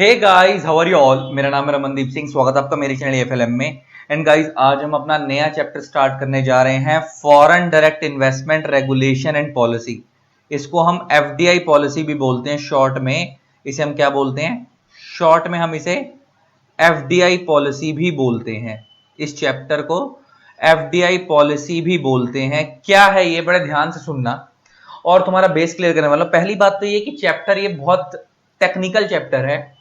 Hey guys, how are you all. मेरा नाम है रमनदीप सिंह। स्वागत है आपका मेरे चैनल एफएलएम में। एंड गाइस, आज हम अपना नया चैप्टर स्टार्ट करने जा रहे हैं, foreign direct investment regulation and policy. इसको हम एफडीआई पॉलिसी भी बोलते हैं शॉर्ट में। इसे हम क्या बोलते हैं? शॉर्ट में हम इसे एफडीआई पॉलिसी भी बोलते हैं। इस चैप्टर को एफडीआई पॉलिसी भी बोलते हैं। क्या है ये, बड़े ध्यान से सुनना और तुम्हारा बेस क्लियर करने वाला। पहली बात तो ये कि चैप्टर ये बहुत टेक्निकल चैप्टर है,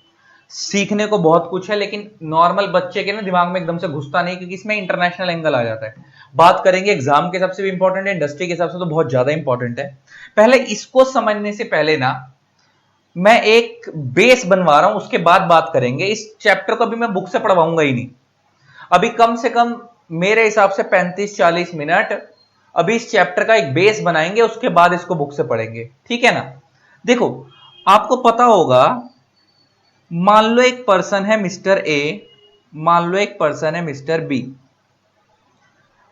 सीखने को बहुत कुछ है, लेकिन नॉर्मल बच्चे के ना दिमाग में एकदम से घुसता नहीं, क्योंकि इसमें इंटरनेशनल एंगल आ जाता है। बात करेंगे एग्जाम के हिसाब से भी इंपॉर्टेंट है, इंडस्ट्री के हिसाब से तो बहुत ज्यादा इंपॉर्टेंट है। पहले इसको समझने से पहले ना मैं एक बेस बनवा रहा हूं, उसके बाद बात करेंगे। इस चैप्टर को अभी मैं बुक से पढ़वाऊंगा ही नहीं। अभी कम से कम मेरे हिसाब से 35-40 मिनट अभी इस चैप्टर का एक बेस बनाएंगे, उसके बाद इसको बुक से पढ़ेंगे। ठीक है ना? देखो, आपको पता होगा, मान लो एक पर्सन है मिस्टर ए, मान लो एक पर्सन है मिस्टर बी।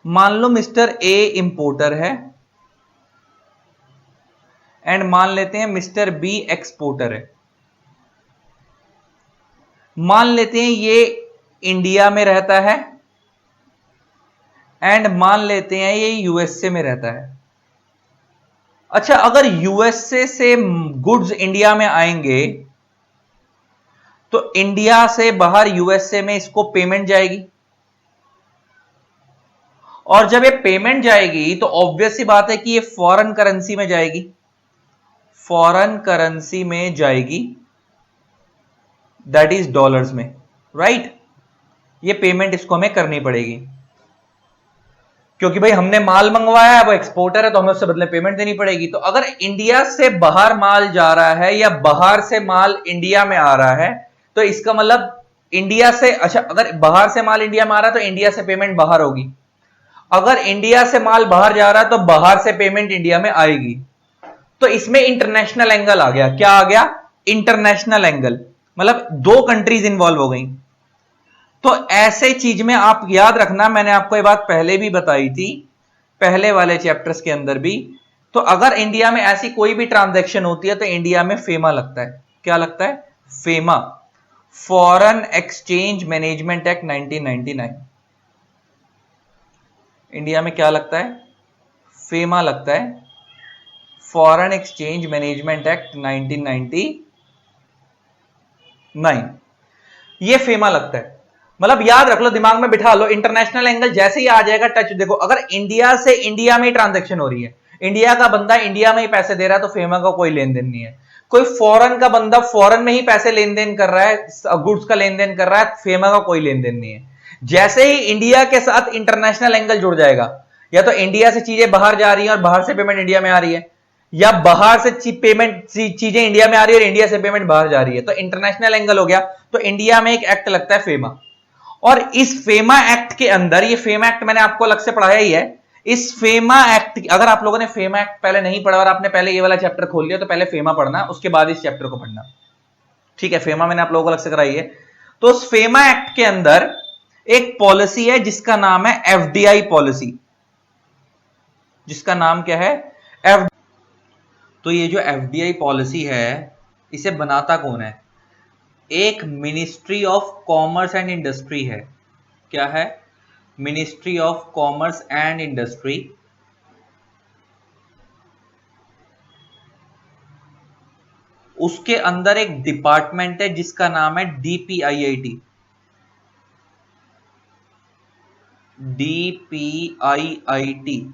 मान लो मिस्टर ए इंपोर्टर है एंड मान लेते हैं मिस्टर बी एक्सपोर्टर है। मान लेते हैं ये इंडिया में रहता है एंड मान लेते हैं ये यूएसए में रहता है। अच्छा, अगर यूएसए से गुड्स इंडिया में आएंगे तो इंडिया से बाहर यूएसए में इसको पेमेंट जाएगी, और जब ये पेमेंट जाएगी तो ऑब्वियस सी बात है कि ये फॉरेन करेंसी में जाएगी, फॉरेन करेंसी में जाएगी, दैट इज डॉलर्स में, राइट। ये पेमेंट इसको हमें करनी पड़ेगी, क्योंकि भाई हमने माल मंगवाया है, वो एक्सपोर्टर है, तो हमें उससे बदले पेमेंट देनी पड़ेगी। तो अगर इंडिया से बाहर माल जा रहा है या बाहर से माल इंडिया में आ रहा है, तो इसका मतलब इंडिया से, अच्छा, अगर बाहर से माल इंडिया में आ रहा है तो इंडिया से पेमेंट बाहर होगी। अगर इंडिया से माल बाहर जा रहा है तो बाहर से पेमेंट इंडिया में आएगी। तो इसमें इंटरनेशनल एंगल आ गया। क्या आ गया? इंटरनेशनल एंगल, मतलब दो कंट्रीज इंवॉल्व हो गई। तो ऐसे चीज में आप याद रखना, मैंने आपको ये बात पहले भी बताई थी, पहले वाले चैप्टर्स के अंदर भी। तो अगर इंडिया में ऐसी कोई भी ट्रांजैक्शन होती है तो इंडिया में फेमा लगता है। क्या लगता है? FEMA, foreign exchange management act 1999। India में क्या लगता है? फेमा लगता है, फॉरेन एक्सचेंज मैनेजमेंट एक्ट 1999। ये फेमा लगता है। मतलब याद रख लो, दिमाग में बिठा लो, इंटरनेशनल एंगल जैसे ही आ जाएगा टच। देखो, अगर इंडिया से इंडिया में ही ट्रांजैक्शन हो रही है, इंडिया का बंदा इंडिया में ही पैसे दे रहा है, तो फेमा का कोई लेन देन नहीं है। कोई फॉरेन का बंदा फॉरेन में ही पैसे लेन देन कर रहा है, गुड्स का लेन देन कर रहा है, फेमा का कोई लेन देन नहीं है। जैसे ही इंडिया के साथ इंटरनेशनल एंगल जुड़ जाएगा, या तो इंडिया से चीजें बाहर जा रही हैं और बाहर से पेमेंट इंडिया में आ रही है, या बाहर से पेमेंट चीजें इंडिया में आ रही है और इंडिया से पेमेंट बाहर जा रही है, तो इंटरनेशनल एंगल हो गया। तो इंडिया में एक एक्ट लगता है फेमा। और इस फेमा एक्ट के अंदर, ये फेमा एक्ट मैंने आपको अलग से पढ़ाया ही है। इस फेमा एक्ट, अगर आप लोगों ने फेमा एक्ट पहले नहीं पढ़ा और आपने पहले ये वाला चैप्टर खोल लिया, तो पहले फेमा पढ़ना, उसके बाद इस चैप्टर को पढ़ना। ठीक है? फेमा मैंने आप लोगों को अलग से कराई है। तो उस फेमा एक्ट के अंदर एक पॉलिसी है जिसका नाम है एफडीआई पॉलिसी। जिसका नाम क्या है? एफ। तो ये जो एफडीआई पॉलिसी है, इसे बनाता कौन है? एक ministry of commerce and industry है। क्या है? Ministry of commerce and industry. उसके अंदर एक डिपार्टमेंट है जिसका नाम है डीपीआईआईटी। डीपीआईआईटी,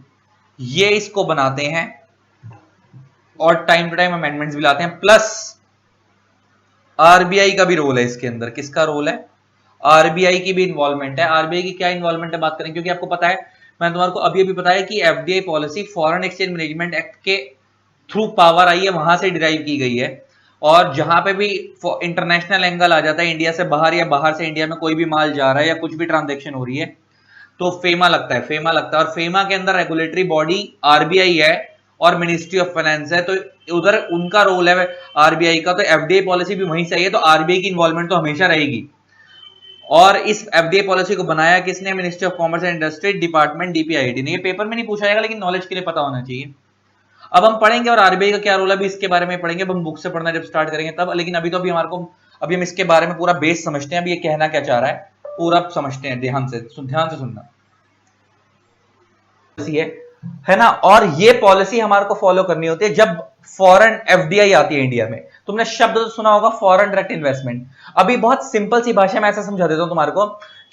ये इसको बनाते हैं और टाइम टू टाइम अमेंडमेंट्स भी लाते हैं। प्लस आरबीआई का भी रोल है इसके अंदर। किसका रोल है? आरबीआई की भी इन्वॉल्वमेंट है। आरबीआई की क्या इन्वॉल्वमेंट है, बात करें, क्योंकि आपको पता है, मैंने तुम्हारे को अभी अभी बताया कि FDI policy foreign exchange management act के थ्रू पावर आई है, वहां से डिराइव की गई है। और जहां पे भी इंटरनेशनल एंगल आ जाता है, इंडिया से बाहर या बाहर से इंडिया में कोई भी माल जा रहा है या कुछ भी ट्रांजेक्शन हो रही है, तो फेमा लगता है। फेमा लगता है, और फेमा के अंदर रेगुलेटरी बॉडी आरबीआई है और मिनिस्ट्री ऑफ फाइनेंस है। तो उधर उनका रोल है आरबीआई का। तो एफडीआई पॉलिसी भी वहीं से आई है, तो आरबीआई की इन्वॉल्वमेंट तो हमेशा रहेगी। और इस एफडीआई पॉलिसी को बनाया किसने? Ministry of commerce and industry, department DPIIT ने। ये पेपर में नहीं पूछा जाएगा, लेकिन नॉलेज के लिए पता होना चाहिए। अब हम पढ़ेंगे और आरबीआई का क्या रोल है, अभी इसके बारे में पढ़ेंगे। अब हम बुक से पढ़ना जब स्टार्ट करेंगे तब, लेकिन अभी तो अभी हमारे को अभी हम इसके बारे में पूरा बेस समझते हैं, अभी ये कहना क्या चाह रहा है पूरा समझते हैं, ध्यान से सुनना है ना। और ये पॉलिसी हमारे को फॉलो करनी होती है जब फॉरेन एफडीआई आती है इंडिया में। तुमने शब्द तो सुना होगा फॉरेन डायरेक्ट इन्वेस्टमेंट। अभी बहुत सिंपल सी भाषा में ऐसा समझा देता हूं तुम्हारे को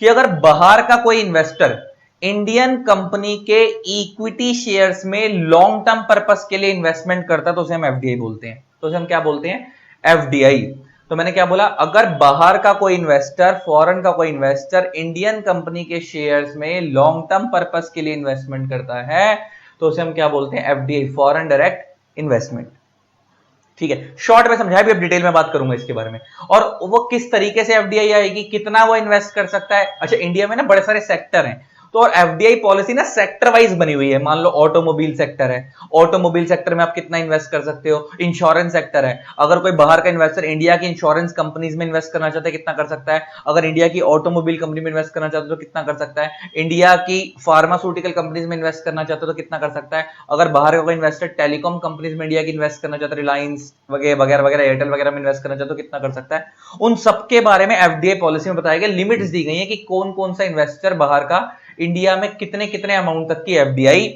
कि अगर बाहर का कोई इन्वेस्टर इंडियन कंपनी के इक्विटी शेयर्स में लॉन्ग टर्म पर्पस के लिए इन्वेस्टमेंट करता है तो उसे हम एफडीआई बोलते हैं। तो उसे हम क्या बोलते हैं? एफडीआई। तो मैंने क्या बोला, अगर बाहर का कोई इन्वेस्टर, फॉरेन का कोई इन्वेस्टर इंडियन कंपनी के शेयर्स में लॉन्ग टर्म पर्पस के लिए इन्वेस्टमेंट करता है तो उसे हम क्या बोलते हैं? FDI, foreign direct investment. ठीक है, शॉर्ट में समझाया, भी अब डिटेल में बात करूंगा इसके बारे में। और वो किस तरीके से एफडीआई आएगी, कितना वो इन्वेस्ट कर सकता है। अच्छा, इंडिया में ना बड़े सारे सेक्टर हैं, तो एफडीआई पॉलिसी ना सेक्टर वाइज बनी हुई है। मान लो ऑटोमोबाइल सेक्टर है, ऑटोमोबाइल सेक्टर में आप कितना इन्वेस्ट कर सकते हो। इंश्योरेंस सेक्टर है, अगर कोई बाहर का इन्वेस्टर इंडिया की इंश्योरेंस कंपनीज में इन्वेस्ट करना चाहता है कितना कर सकता है। अगर इंडिया की ऑटोमोबाइल कंपनी में इन्वेस्ट करना चाहते हो तो कितना कर सकता है। इंडिया की फार्मास्यूटिकल कंपनीज में इन्वेस्ट करना चाहते हो तो कितना कर सकता है। अगर बाहर का कोई इन्वेस्टर टेलीकॉम कंपनीज में इंडिया की इन्वेस्ट करना चाहता है, रिलायंस वगैरह वगैरह, एयरटेल वगैरह में इन्वेस्ट करना चाहते हो कितना कर सकता है। उन सबके बारे में एफडीआई पॉलिसी में बताया गया, लिमिट्स दी गई है कि कौन कौन सा इन्वेस्टर बाहर का इंडिया में कितने कितने अमाउंट तक की एफडीआई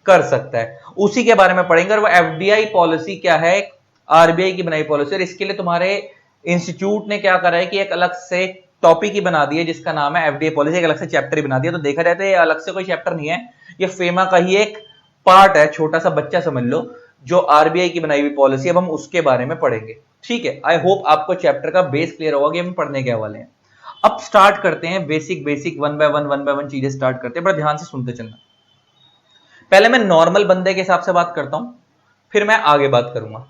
कर सकता है, उसी के बारे में पढ़ेंगे। और वो एफडीआई पॉलिसी क्या है, आरबीआई की बनाई पॉलिसी। और इसके लिए तुम्हारे इंस्टीट्यूट ने क्या करा है कि एक अलग से टॉपिक ही बना दिया जिसका नाम है एफडीआई पॉलिसी, एक अलग से चैप्टर ही बना दिया। तो देखा जाए तो ये अलग से कोई चैप्टर नहीं है, ये फेमा का ही एक पार्ट है, छोटा सा बच्चा समझ लो, जो आरबीआई की बनाई हुई पॉलिसी। अब हम उसके बारे में पढ़ेंगे। ठीक है, आई होप आपको चैप्टर का बेस क्लियर होगा कि हम पढ़ने के वाले हैं। अब स्टार्ट करते हैं बेसिक वन बाय वन चीजें स्टार्ट करते हैं, बड़ा ध्यान से सुनते चलना। पहले मैं नॉर्मल बंदे के हिसाब से बात करता हूं, फिर मैं आगे बात करूंगा।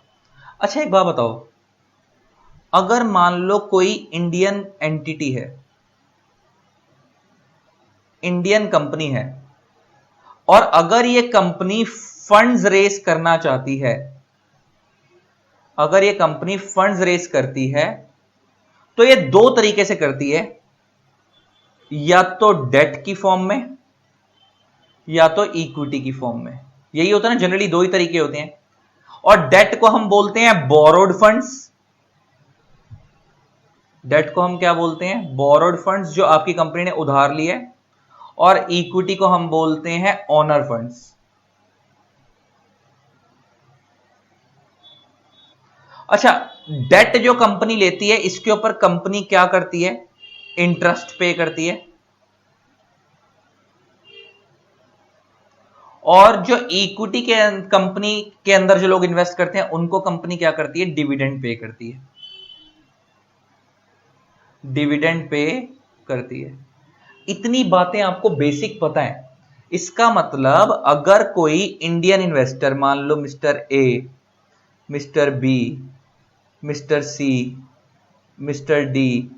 अच्छा, एक बात बताओ, अगर मान लो कोई इंडियन एंटिटी है, इंडियन कंपनी है, और अगर ये कंपनी फंड्स रेस करना चाहती है, अगर ये कंपनी फंड्स रेस करती है तो ये दो तरीके से करती है, या तो डेट की फॉर्म में या तो इक्विटी की फॉर्म में। यही होता है ना, जनरली दो ही तरीके होते हैं। और डेट को हम बोलते हैं बोरोड फंड्स, डेट को हम क्या बोलते हैं? बोरोड फंड्स, जो आपकी कंपनी ने उधार लिए। और इक्विटी को हम बोलते हैं ओनर फंड्स। अच्छा, डेट जो कंपनी लेती है इसके ऊपर कंपनी क्या करती है? इंटरेस्ट पे करती है। और जो इक्विटी के कंपनी के अंदर जो लोग इन्वेस्ट करते हैं उनको कंपनी क्या करती है? डिविडेंड पे करती है, डिविडेंड पे करती है। इतनी बातें आपको बेसिक पता है। इसका मतलब अगर कोई इंडियन इन्वेस्टर, मान लो mister A, mister B, mister C, mister D,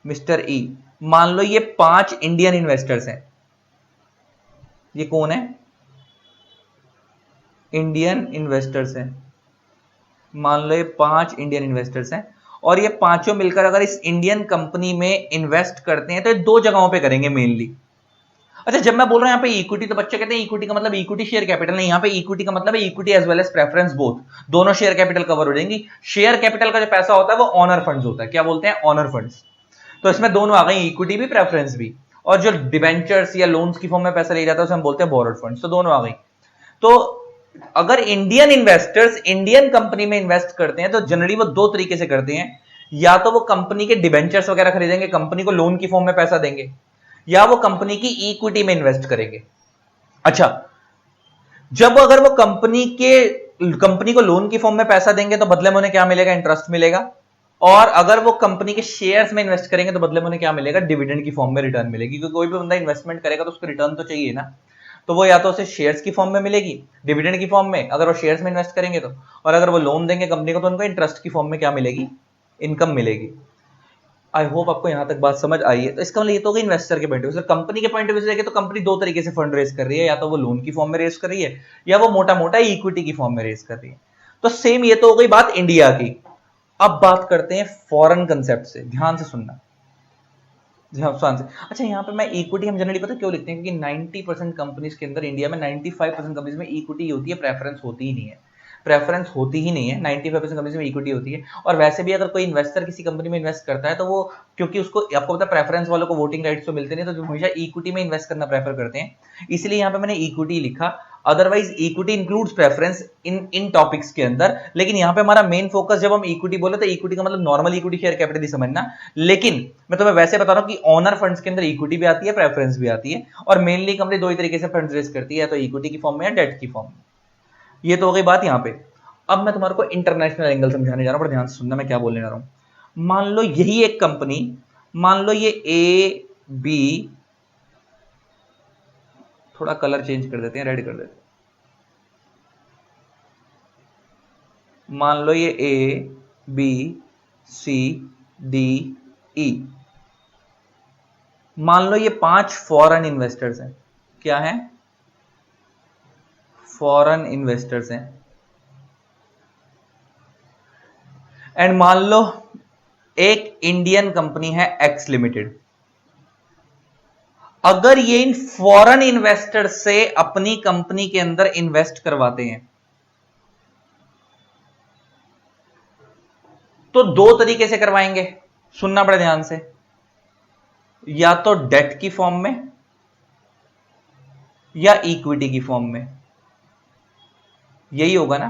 mister E, मान लो ये 5 इंडियन इन्वेस्टर्स हैं। ये कौन है? इंडियन इन्वेस्टर्स हैं। मान लो ये 5 इंडियन इन्वेस्टर्स हैं और ये पांचों मिलकर अगर इस इंडियन कंपनी में इन्वेस्ट करते हैं तो ये दो जगहों पे करेंगे मेनली। अच्छा, जब मैं बोल रहा हूं यहां पे इक्विटी, तो बच्चे कहते हैं इक्विटी का मतलब इक्विटी शेयर कैपिटल नहीं, यहां पे इक्विटी का मतलब है equity as well as preference both, दोनों शेयर कैपिटल कवर हो जाएंगी। शेयर कैपिटल का जो पैसा होता है वो ऑनर फंड्स होता है। क्या बोलते हैं? Owner funds. तो इसमें दोनों आ गई, इक्विटी भी प्रेफरेंस भी। और जो डिबेंचर्स या लोन्स की फॉर्म में पैसा ले जाता है उसे हम बोलते हैं बोरोड फंड्स। तो दोनों आ गई। तो अगर इंडियन इन्वेस्टर्स इंडियन कंपनी में इन्वेस्ट करते हैं तो जनरली वो दो तरीके से करते हैं, या तो वो कंपनी के डिबेंचर्स वगैरह खरीदेंगे, कंपनी को लोन की फॉर्म में पैसा देंगे, या वो कंपनी की इक्विटी में इन्वेस्ट करेंगे। अच्छा, जब अगर वो कंपनी को लोन की फॉर्म में पैसा देंगे तो बदले में उन्हें क्या मिलेगा? इंटरेस्ट मिलेगा। और अगर वो कंपनी के शेयर्स में इन्वेस्ट करेंगे तो बदले में उन्हें क्या मिलेगा? डिविडेंड की फॉर्म में रिटर्न मिलेगी। क्योंकि कोई भी बंदा इन्वेस्टमेंट करेगा तो उसको रिटर्न तो चाहिए ना। तो वो या तो उसे शेयर्स की फॉर्म में मिलेगी, डिविडेंड की फॉर्म में, अगर वो शेयर्स में इन्वेस्ट करेंगे तो, और अगर वो लोन देंगे कंपनी को तो उनको इंटरेस्ट की फॉर्म में क्या मिलेगी? इनकम मिलेगी। आई होप आपको यहां तक बात समझ आई है। तो इसका मतलब ये तो होगा इन्वेस्टर के पॉइंट ऑफ व्यू से। कंपनी के पॉइंट ऑफ व्यू से देखें तो कंपनी दो तरीके से फंड रेज कर रही है, या तो वो लोन की फॉर्म में रेज कर रही है या वो मोटा मोटा इक्विटी की फॉर्म में रेज कर रही है। तो सेम ये तो हो गई बात इंडिया की। अब बात करते हैं फॉरेन कंसेप्ट से, ध्यान से सुनना, ध्यान से। अच्छा, यहाँ पे मैं इक्विटी हम जनरली पता क्यों लिखते हैं? क्योंकि 90% कंपनीज के अंदर, इंडिया में 95% कंपनीज में इक्विटी होती है, प्रेफरेंस होती ही नहीं है। प्रेफरेंस होती ही नहीं है। 95% कंपनीज में इक्विटी होती है, और वैसे भी अगर कोई इन्वेस्टर किसी कंपनी में इन्वेस्ट करता है तो वो, क्योंकि उसको आपको पता है प्रेफरेंस वालों को वोटिंग राइट्स तो मिलते नहीं, तो हमेशा इक्विटी में इन्वेस्ट करना प्रेफर करते हैं, इसलिए यहाँ पे मैंने इक्विटी लिखा। Otherwise equity includes preference in topics के अंदर, लेकिन यहाँ पे हमारा मेन फोकस जब हम इक्विटी बोले तो इक्विटी का मतलब नॉर्मल इक्विटी शेयर कैपिटल ही समझना, लेकिन मैं तुम्हें वैसे बता रहा हूँ कि ओनर फंड्स के अंदर इक्विटी भी आती है, प्रेफरेंस भी आती है, और मेनली कंपनी दो ही तरीके से फंड्स रेज करती है, तो इक्विटी की फॉर्म में या डेट की फॉर्म में। ये तो हो गई बात यहाँ पे। अब मैं तुम्हारे को इंटरनेशनल एंगल समझाने जा रहा हूं, पर ध्यान से सुनना मैं क्या बोलने जा रहा हूं। मान लो यही एक कंपनी, मान लो ये ए बी, थोड़ा कलर चेंज कर देते हैं, रेड कर देते हैं। मान लो ये A B C D E, मान लो ये 5 फॉरेन इन्वेस्टर्स हैं। क्या हैं? फॉरेन इन्वेस्टर्स हैं। एंड मान लो एक इंडियन कंपनी है एक्स लिमिटेड। अगर ये इन फॉरेन इन्वेस्टर से अपनी कंपनी के अंदर इन्वेस्ट करवाते हैं तो दो तरीके से करवाएंगे, सुनना बड़े ध्यान से, या तो डेट की फॉर्म में या इक्विटी की फॉर्म में, यही होगा ना।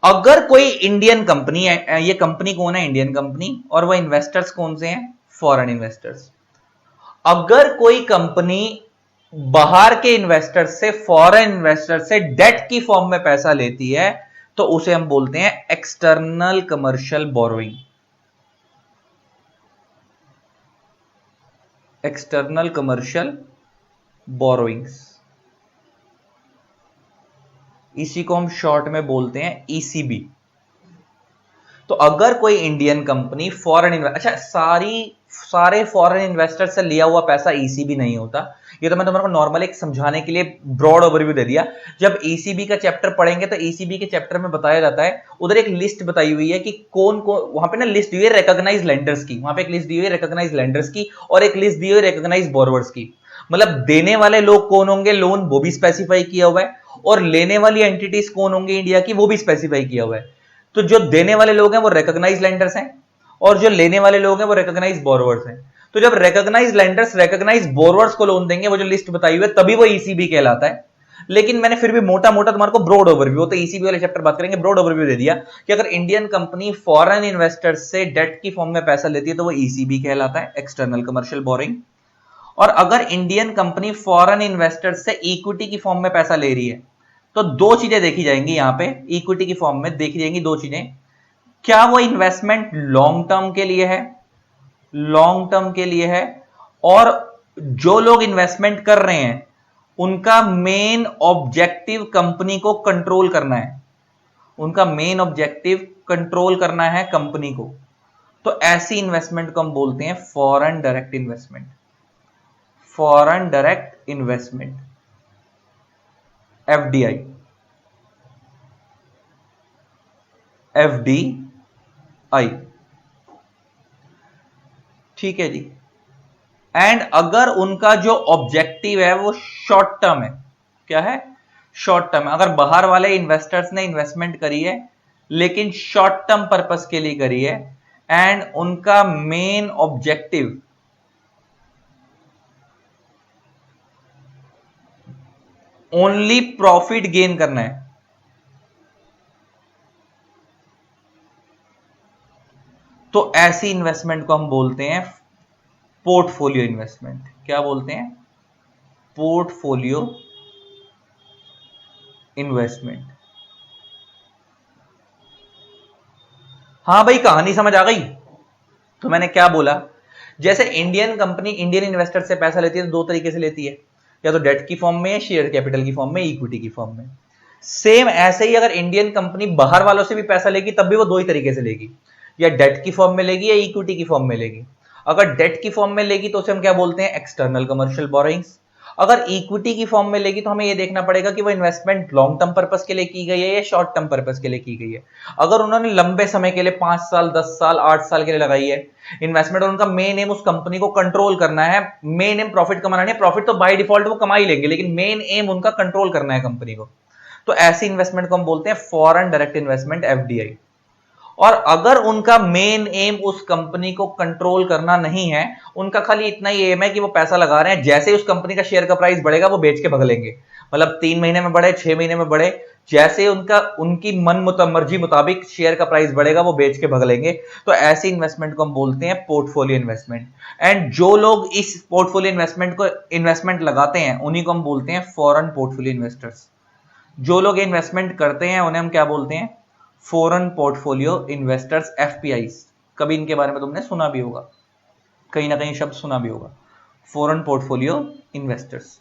अगर कोई इंडियन कंपनी है, ये कंपनी कौन है? इंडियन कंपनी, और वो इन्वेस्टर्स कौन से हैं? Foreign investors. अगर कोई कंपनी बाहर के इन्वेस्टर से, फॉरेन इन्वेस्टर से डेट की फॉर्म में पैसा लेती है तो उसे हम बोलते हैं external commercial borrowing. External commercial borrowings, इसी को हम शॉर्ट में बोलते हैं ईसीबी। तो अगर कोई इंडियन कंपनी फॉरेन, अच्छा सारे फॉरेन इन्वेस्टर से लिया हुआ पैसा ईसीबी नहीं होता, ये तो मैं तुम्हारे को नॉर्मल एक समझाने के लिए ब्रॉड ओवरव्यू दे दिया। जब ईसीबी का चैप्टर पढ़ेंगे तो ईसीबी के चैप्टर में बताया जाता है, उधर एक लिस्ट बताई हुई है कि कौन कौन, वहां पे ना लिस्ट दी हुई है रिकॉग्नाइज्ड लेंडर्स की, वहां पे एक लिस्ट दी हुई है रिकॉग्नाइज्ड लेंडर्स की, और एक लिस्ट दी हुई है रिकॉग्नाइज्ड बोरोवर्स की। मतलब देने वाले लोग कौन होंगे लोन, वो भी स्पेसिफाई किया हुआ है, और लेने वाली एंटिटीज कौन होंगे इंडिया की, वो भी स्पेसिफाई किया हुआ है। तो जो देने वाले लोग हैं वो रिकॉग्नाइज्ड लेंडर्स हैं, और जो लेने वाले लोग हैं वो रिकॉग्नाइज्ड बोरोवर्स हैं। तो जब रिकॉग्नाइज्ड लेंडर्स रिकॉग्नाइज्ड बोरोवर्स को लोन देंगे, वो जो लिस्ट बताई हुई है, तभी वो ईसीबी कहलाता है। लेकिन मैंने फिर भी मोटा मोटा तुम्हारे को ब्रॉड ओवरव्यू, तो ईसीबी वाले चैप्टर बात करेंगे, ब्रॉड ओवरव्यू दे दिया कि अगर इंडियन कंपनी फॉरेन इन्वेस्टर्स से डेट की फॉर्म में पैसा लेती है तो वो ईसीबी कहलाता है, एक्सटर्नल कमर्शियल बोरिंग। और अगर इंडियन कंपनी फॉरेन इन्वेस्टर्स से इक्विटी की फॉर्म में पैसा ले रही है तो दो चीजें देखी जाएंगी यहां पे, इक्विटी की फॉर्म में देखी जाएंगी दो चीजें। क्या वो इन्वेस्टमेंट लॉन्ग टर्म के लिए है, लॉन्ग टर्म के लिए है, और जो लोग इन्वेस्टमेंट कर रहे हैं उनका मेन ऑब्जेक्टिव कंपनी को कंट्रोल करना है, उनका मेन ऑब्जेक्टिव कंट्रोल करना है कंपनी को, तो ऐसी इन्वेस्टमेंट को हम बोलते हैं foreign direct investment. Foreign direct investment, FDI, FDI, ठीक है जी। एंड अगर उनका जो ऑब्जेक्टिव है वो शॉर्ट टर्म है, क्या है? Short term. अगर बाहर वाले इन्वेस्टर्स ने इन्वेस्टमेंट करी है लेकिन शॉर्ट टर्म पर्पस के लिए करी है, एंड उनका main objective only profit gain करना है, तो ऐसी इन्वेस्टमेंट को हम बोलते हैं पोर्टफोलियो इन्वेस्टमेंट। क्या बोलते हैं? Portfolio investment. हां भाई, कहानी समझ आ गई? तो मैंने क्या बोला, जैसे इंडियन कंपनी इंडियन इन्वेस्टर से पैसा लेती है तो दो तरीके से लेती है, या तो डेट की फॉर्म में, या शेयर कैपिटल की फॉर्म में, इक्विटी की फॉर्म में। सेम ऐसे ही अगर इंडियन कंपनी बाहर वालों से भी पैसा लेगी तब भी वो दो ही तरीके से लेगी, या डेट की फॉर्म में लेगी या इक्विटी की फॉर्म में लेगी। अगर डेट की फॉर्म में लेगी तो उसे हम क्या बोलते हैं? External commercial borrowings. अगर इक्विटी की फॉर्म में लेगी तो हमें यह देखना पड़ेगा कि वो इन्वेस्टमेंट लॉन्ग टर्म पर्पस के लिए की गई है या शॉर्ट टर्म पर्पस के लिए की गई है। अगर उन्होंने लंबे समय के लिए 5 साल 10 साल 8 साल के लिए लगाई है इन्वेस्टमेंट, और उनका मेन एम उस कंपनी को कंट्रोल करना है, मेन एम प्रॉफिट कमाना है, प्रॉफिट तो बाय डिफॉल्ट वो कमा ही लेंगे, लेकिन मेन एम उनका कंट्रोल करना है कंपनी को, तो ऐसी इन्वेस्टमेंट को हम बोलते हैं फॉरेन डायरेक्ट इन्वेस्टमेंट, एफडीआई। और अगर उनका मेन एम उस कंपनी को कंट्रोल करना नहीं है, उनका खाली इतना ही एम है कि वो पैसा लगा रहे हैं, जैसे ही उस कंपनी का शेयर का प्राइस बढ़ेगा वो बेच के भग लेंगे, मतलब 3 महीने में बढ़े, 6 महीने में बढ़े, जैसे उनकी मर्जी मुताबिक शेयर का प्राइस बढ़ेगा वो बेच के भग लेंगे, तो ऐसी इन्वेस्टमेंट को हम बोलते हैं पोर्टफोलियो इन्वेस्टमेंट। एंड जो लोग इस पोर्टफोलियो इन्वेस्टमेंट लगाते हैं उन्हीं को हम बोलते हैं फॉरेन पोर्टफोलियो इन्वेस्टर्स। जो लोग इन्वेस्टमेंट करते हैं उन्हें हम क्या बोलते हैं? Foreign portfolio investors, FPIs. कभी इनके बारे में तुमने सुना भी होगा, कहीं ना कहीं शब्द सुना भी होगा, फॉरेन पोर्टफोलियो इन्वेस्टर्स।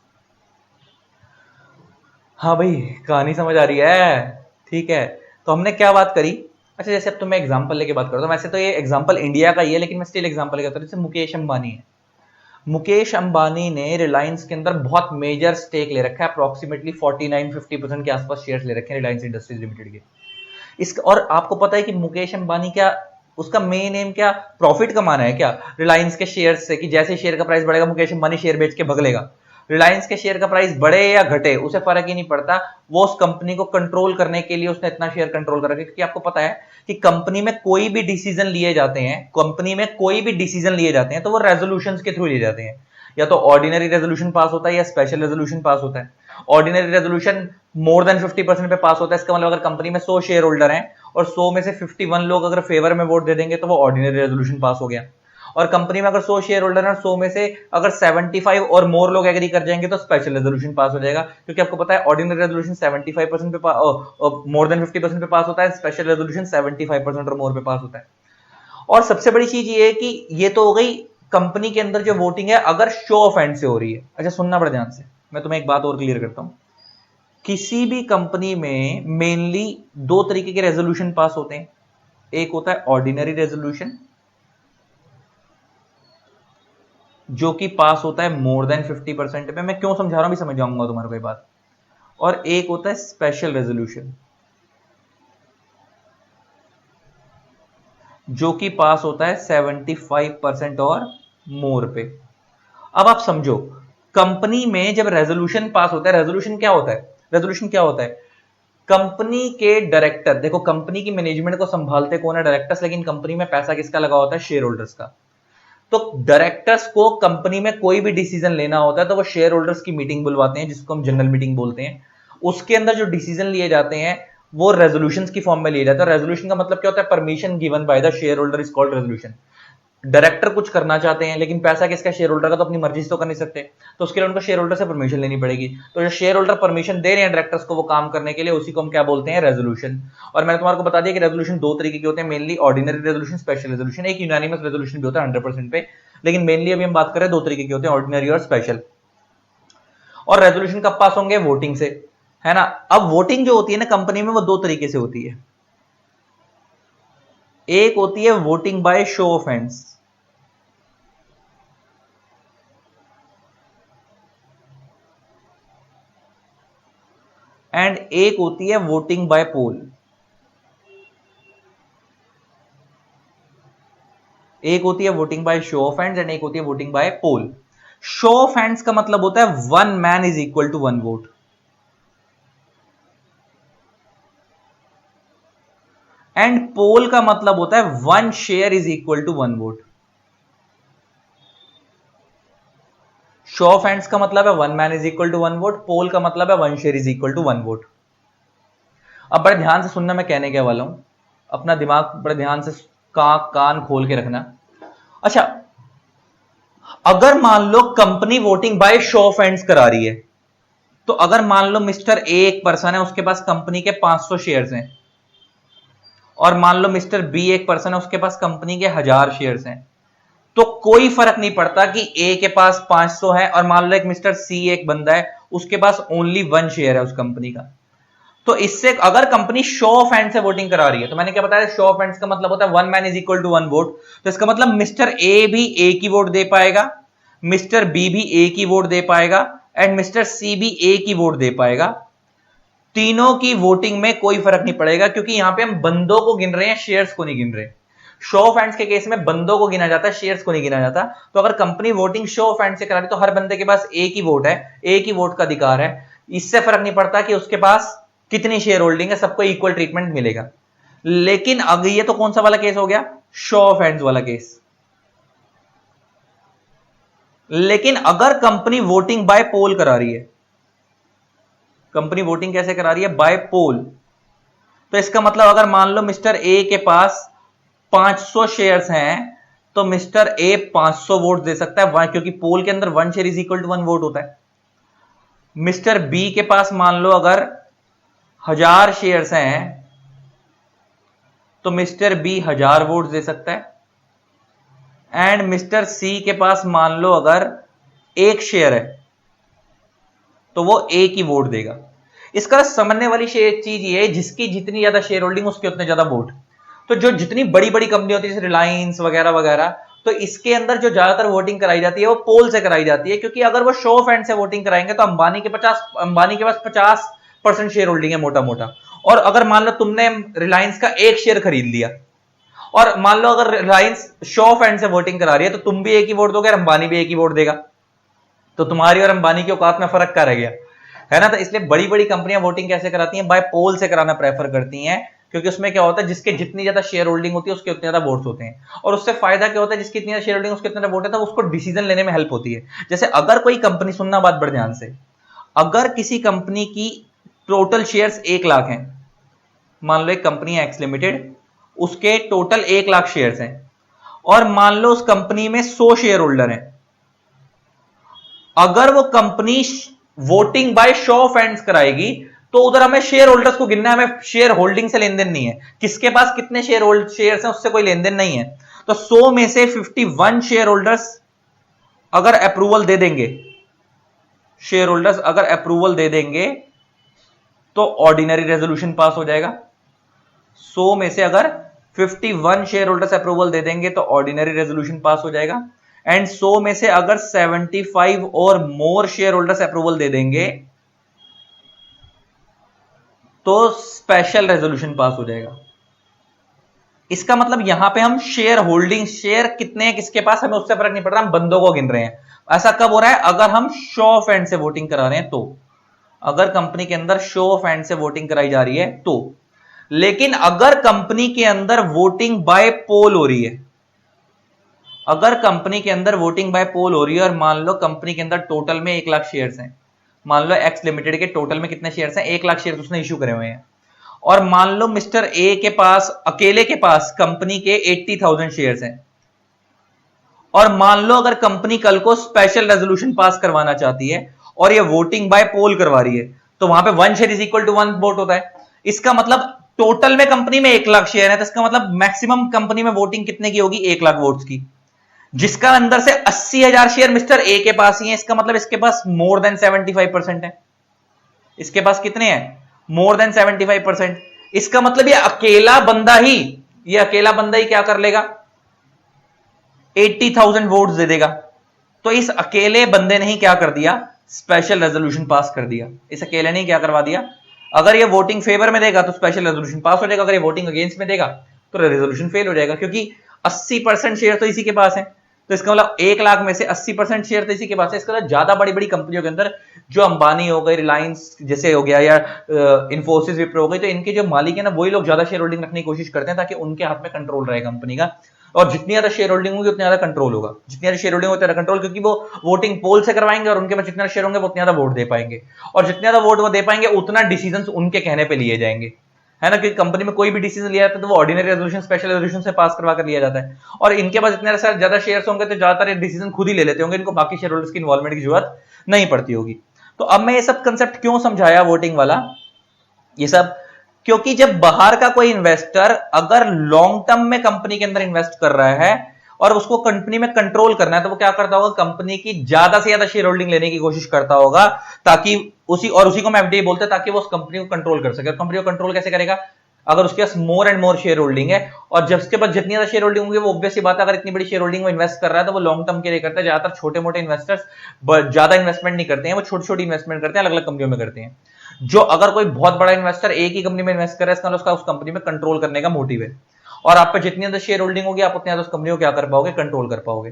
हाँ भाई, कहानी समझ आ रही है? ठीक है, तो हमने क्या बात करी? अच्छा, जैसे अब तो मैं एग्जांपल लेके बात करता हूँ, वैसे तो ये एग्जांपल इंडिया का ही है, लेकिन मैं स्टिल एग्जांपल लेके आता हूँ। जैसे मुकेश अंबानी है, मुकेश अंबानी ने रिलायंस के अंदर बहुत मेजर स्टेक ले रखा है, अप्रोक्सीमेटली 49-50% के आसपास शेयर्स ले रखे हैं रिलायंस इंडस्ट्रीज लिमिटेड के। इसका, और आपको पता है कि मुकेश अंबानी क्या, उसका मेन एम क्या, प्रॉफिट कमाना है क्या रिलायंस के शेयर से, कि जैसे शेयर का प्राइस बढ़ेगा मुकेश अंबानी शेयर बेच के भग लेगा। रिलायंस के शेयर का प्राइस बढ़े या घटे उसे फर्क ही नहीं पड़ता, वो उस कंपनी को कंट्रोल करने के लिए उसने इतना शेयर कंट्रोल कर रखा है। क्योंकि आपको पता है कि कंपनी में कोई भी डिसीजन लिए जाते हैं, तो वो रेजोल्यूशंस के थ्रू लिए जाते हैं। या तो ऑर्डिनरी रेजोल्यूशन पास होता है या स्पेशल रेजोल्यूशन पास होता है। ऑर्डिनरी रेजोल्यूशन मोर देन 50% पे पास होता है। इसका मतलब अगर कंपनी में 100 शेयर होल्डर हैं और 100 में से 51 लोग अगर फेवर में वोट दे देंगे तो वो ऑर्डिनरी रेजोल्यूशन पास हो गया। और कंपनी में अगर 100 शेयर होल्डर हैं, 100 में से अगर 75 और मोर लोग एग्री कर जाएंगे तो स्पेशल रेजोल्यूशन पास हो जाएगा। क्योंकि आपको पता है ऑर्डिनरी रेजोल्यूशन 75% पे मोर देन 50% पे पास होता है, स्पेशल रेजोल्यूशन 75% और मोर पे पास होता है। और सबसे बड़ी चीज ये है कि ये तो हो गई कंपनी के अंदर जो वोटिंग है अगर शो ऑफ हैंड से हो रही है। अच्छा, सुनना बड़ा ध्यान से, मैं तुम्हें एक बात और क्लियर करता हूं। किसी भी कंपनी में मेनली 2 तरीके के रेजोल्यूशन पास होते हैं। एक होता है ऑर्डिनरी रेजोल्यूशन, जो कि पास होता है मोर देन 50% पे। मैं क्यों समझा रहा हूं भी समझ जाऊंगा तुम्हारे कोई बात। और एक होता है स्पेशल रेजोल्यूशन, जो कि पास होता है 75% और मोर पे। अब आप समझो, कंपनी में जब रेजोल्यूशन पास होता है, रेजोल्यूशन क्या होता है? कंपनी के डायरेक्टर, देखो कंपनी की मैनेजमेंट को संभालते कौन है? डायरेक्टर्स। लेकिन कंपनी में पैसा किसका लगा होता है? शेयर होल्डर्स का। तो डायरेक्टर्स को कंपनी में कोई भी डिसीजन लेना होता है तो वो शेयर होल्डर्स की मीटिंग बुलवाते हैं, जिसको हम जनरल मीटिंग बोलते हैं। उसके अंदर जो डिसीजन लिए जाते हैं वो रेजोल्यूशंस की फॉर्म में लिए जाते हैं। रेजोल्यूशन का मतलब क्या होता है? Permission given by the share holder is called resolution. Director कुछ करना चाहते हैं लेकिन पैसा किसका? शेयर होल्डर का, तो अपनी मर्जी से तो कर नहीं सकते, तो उसके लिए उनको शेयर होल्डर से परमिशन लेनी पड़ेगी। तो जो शेयर होल्डर परमिशन दे रहे हैं डायरेक्टर्स को वो काम करने के लिए, उसी को हम क्या बोलते हैं? रेजोल्यूशन। और मैंने तुम्हारे को बता दिया कि रेजोल्यूशन 2 तरीके के होते हैं, mainly ordinary resolution, special resolution. एक यूनानिमस रेजोल्यूशन भी होता है 100% पे, लेकिन मेनली अभी हम बात कर रहे हैं 2 तरीके के होते हैं, ऑर्डिनरी और स्पेशल। और रेजोल्यूशन कब पास होंगे? वोटिंग से, है ना। अब वोटिंग जो होती है ना कंपनी में, वो 2 तरीके से होती है। एक होती है voting by show of hands, and एक होती है वोटिंग बाय पोल। एक होती है voting by show of hands and एक होती है voting by poll. Show of hands का मतलब होता है 1 man is equal to 1 vote, and poll का मतलब होता है 1 share is equal to 1 vote. Show of hands का मतलब है 1 man is equal to 1 vote, poll का मतलब है 1 share is equal to 1 vote. अब बड़े ध्यान से सुनना मैं कहने क्या वाला हूं, अपना दिमाग बड़े ध्यान से कान खोल के रखना। अच्छा, अगर मान लो company voting by show of hands करा रही है, तो अगर मान लो मिस्टर ए एक पर्सन है, उसके पास कंपनी के 500 शेयर्स हैं, और मान लो मिस्टर बी एक पर्सन है, उसके पास कंपनी के 1000 शेयर्स हैं, तो कोई फर्क नहीं पड़ता कि ए के पास 500 है और मान लो एक मिस्टर सी एक बंदा है, उसके पास ओनली 1 शेयर है उस कंपनी का। तो इससे अगर कंपनी शो ऑफ हैंड से वोटिंग करा रही है, तो मैंने क्या बताया? शो ऑफ हैंड्स का मतलब होता है 1 man is equal to 1 vote. तो इसका मतलब मिस्टर ए भी ए की वोट दे पाएगा, मिस्टर बी भी ए की वोट दे पाएगा, एंड मिस्टर सी भी ए की वोट दे पाएगा। तीनों की वोटिंग में कोई फर्क नहीं पड़ेगा, क्योंकि यहां पे हम बंदों को गिन रहे हैं, शेयर्स को नहीं गिन रहे। शो ऑफ हैंड्स के केस में बंदों को गिना जाता है, शेयर्स को नहीं गिना जाता। तो अगर company voting show off hand से करा रही तो हर बंदे के पास ए की वोट है, ए की वोट का अधिकार है। इससे फर्क नहीं पड़ता कि उसके पास कितनी शेयर होल्डिंग है, सबको इक्वल ट्रीटमेंट मिलेगा। लेकिन अगर ये तो कौन सा वाला केस हो गया, शो ऑफ हैंड्स वाला केस। लेकिन अगर कंपनी वोटिंग बाय पोल करा रही है, कंपनी वोटिंग कैसे करा रही है, बाय पोल, तो इसका मतलब अगर मान लो मिस्टर ए के पास 500 शेयर्स हैं तो मिस्टर ए 500 वोट दे सकता है, क्योंकि पोल के अंदर 1 share is equal to 1 vote होता है। मिस्टर बी के पास मान लो अगर 1000 शेयर्स हैं तो मिस्टर बी 1000 वोट दे सकता है। एंड मिस्टर सी के पास मान लो अगर 1 शेयर है तो वो ए की वोट देगा। इसका समझने वाली चीज ये है, जिसकी जितनी ज्यादा शेयर होल्डिंग उसके उतने ज्यादा वोट। तो जो जितनी बड़ी बड़ी कंपनी होती है जैसे रिलायंस वगैरह वगैरह, तो इसके अंदर जो ज्यादातर वोटिंग कराई जाती है वो पोल से कराई जाती है, क्योंकि अगर वो शो ऑफ हैंड से वोटिंग कराएंगे तो अंबानी के पास 50% शेयर होल्डिंग है मोटा मोटा। और अगर मान लो तुमने रिलायंस का 1 शेयर खरीद लिया और मान लो अगर रिलायंस शो ऑफ हैंड से वोटिंग करा रही है तो तुम भी एक ही वोट दोगे और अंबानी भी एक ही वोट देगा, तो तुम्हारी और अंबानी की औकात में फर्क क्या रह गया, है ना। तो इसलिए बड़ी बड़ी कंपनियां वोटिंग कैसे कराती हैं, बाय पोल से कराना प्रेफर करती हैं, क्योंकि उसमें क्या होता है, जिसके जितनी ज्यादा शेयर होल्डिंग होती है उसके उतने ज्यादा वोट्स होते हैं। और उससे फायदा क्या होता है, जिसकी इतनी शेयर होल्डिंग उसके उतने ज्यादा वोट है तो उसको डिसीजन लेने में हेल्प होती है। जैसे अगर कोई कंपनी, सुनना बात बड़े ध्यान से, अगर किसी कंपनी की टोटल शेयर्स 1 लाख हैं, मान लो एक कंपनी है एक्स लिमिटेड, उसके टोटल 1 लाख शेयर्स हैं, और मान लो उस कंपनी में 100 शेयर होल्डर हैं। अगर वो company voting by show of hands कराएगी तो उधर हमें शेयर होल्डर्स को गिनना है, हमें शेयर होल्डिंग से लेन देन नहीं है, किसके पास कितने शेयर्स हैं उससे कोई लेन देन नहीं है। तो 100 में से 51 शेयर होल्डर्स अगर अप्रूवल दे देंगे, शेयर होल्डर्स अगर अप्रूवल दे देंगे तो ऑर्डिनरी रेजोल्यूशन पास हो जाएगा। 100 में से अगर 51 शेयर होल्डर्स अप्रूवल दे देंगे तो ऑर्डिनरी रेजोल्यूशन पास हो जाएगा। एंड 100 में से अगर 75 और मोर शेयर होल्डर्स अप्रूवल दे देंगे तो स्पेशल रेजोल्यूशन पास हो जाएगा। इसका मतलब यहां पे हम शेयर होल्डिंग, शेयर कितने हैं किसके पास, हमें उससे फर्क नहीं पड़ रहा, हम बंदों को गिन रहे हैं। ऐसा कब हो रहा है, अगर हम शो ऑफ हैंड से वोटिंग करा रहे हैं तो, अगर कंपनी के अंदर शो ऑफ हैंड से वोटिंग कराई जा रही है तो। लेकिन अगर कंपनी के अंदर वोटिंग बाय पोल हो रही है, अगर कंपनी के अंदर वोटिंग बाय पोल हो रही है और मान लो कंपनी के अंदर टोटल में 1 लाख शेयर्स हैं, मान लो एक्स लिमिटेड के टोटल में कितने शेयर्स हैं, 1 लाख शेयर्स उसने इश्यू करे हुए हैं, और मान लो मिस्टर ए के पास, अकेले के पास कंपनी के 80,000 शेयर्स हैं, और मान लो अगर कंपनी कल को स्पेशल रेजोल्यूशन पास करवाना चाहती है और ये वोटिंग बाय पोल करवा रही है, तो वहां पे 1 share is equal to 1 vote होता है। इसका मतलब टोटल में कंपनी में 1 लाख शेयर है, तो इसका मतलब मैक्सिमम कंपनी में वोटिंग कितने की होगी, 1 लाख वोट्स की, जिसका अंदर से 80,000 शेयर मिस्टर ए के पास ही है। इसका मतलब इसके पास मोर देन 75% है। इसके पास कितने हैं, मोर देन 75%। इसका मतलब ये अकेला बंदा ही क्या कर लेगा, 80,000 वोट्स दे देगा। तो इस अकेले बंदे ने ही क्या कर दिया, स्पेशल रेजोल्यूशन पास कर दिया। इस अकेले ने क्या करवा दिया, अगर ये वोटिंग फेवर में देगा तो स्पेशल रेजोल्यूशन पास हो जाएगा, अगर ये वोटिंग अगेंस्ट में देगा तो रेजोल्यूशन फेल हो जाएगा, क्योंकि 80% शेयर तो इसी के पास है। तो इसका मतलब 1 लाख में से 80% शेयर तो इसी के पास है। इसका मतलब ज्यादा बड़ी बड़ी कंपनियों के अंदर, जो अंबानी हो गई, रिलायंस जैसे हो गया, या इन्फोसिस, विप्रो हो गई, तो इनके जो मालिक है ना वही लोग ज्यादा शेयर होल्डिंग रखने की कोशिश करते हैं ताकि उनके हाथ में कंट्रोल रहे कंपनी का। और जितनी ज्यादा शेयर होल्डिंग होगी उतना ज्यादा कंट्रोल होगा, जितनी ज्यादा शेयर होल्डिंग होगी उतना कंट्रोल, क्योंकि वो वोटिंग पोल से करवाएंगे और उनके पास जितने शेयर होंगे वो उतने ज्यादा वोट दे पाएंगे, और जितने ज्यादा वोट वो दे पाएंगे उतना डिसीजन उनके कहने पर लिए जाएंगे, है ना। क्योंकि कंपनी में कोई भी डिसीजन लिया जाता है तो वो ऑर्डिनरी रेजोल्यूशन, स्पेशल रेजोल्यूशन से पास करवा कर लिया जाता है। और इनके पास इतने ज्यादा शेयर्स होंगे तो ज्यादातर ये डिसीजन खुद ही ले लेते होंगे, इनको बाकी शेयर होल्डर्स की इन्वॉल्वमेंट की जरूरत नहीं पड़ती होगी। तो अब मैं ये सब कंसेप्ट क्यों समझाया वोटिंग वाला, ये सब क्योंकि जब बाहर का कोई इन्वेस्टर अगर लॉन्ग टर्म में कंपनी के अंदर इन्वेस्ट कर रहा है और उसको कंपनी में कंट्रोल करना है, तो वो क्या करता होगा, कंपनी की ज्यादा से ज्यादा शेयर होल्डिंग लेने की कोशिश करता होगा, ताकि उसी को हम एफडीआई बोलते हैं, ताकि वो उस कंपनी को कंट्रोल कर सके। कंपनी को कंट्रोल कैसे करेगा, अगर उसके पास more and more share holding है, और जब उसके पास जितनी ज्यादा शेयर होल्डिंग होगी, वो ऑब्वियस सी बात है, अगर इतनी बड़ी शेयर होल्डिंग वो इन्वेस्ट कर रहा है तो वो लॉन्ग टर्म के लिए करता है। ज्यादातर छोटे मोटे इन्वेस्टर्स ज्यादा इन्वेस्टमेंट नहीं करते हैं, वो छोटी छोटी इन्वेस्टमेंट करते हैं, अलग अलग कंपनियों में करते हैं। जो अगर कोई बहुत बड़ा इन्वेस्टर एक ही कंपनी में इन्वेस्ट कर रहा है, इसका उसका उस कंपनी में कंट्रोल करने का मोटिव है, और आप पे जितनी ज्यादा शेयर होल्डिंग होगी आप उतनी ज्यादा उस कंपनी को क्या कर पाओगे, कंट्रोल कर पाओगे,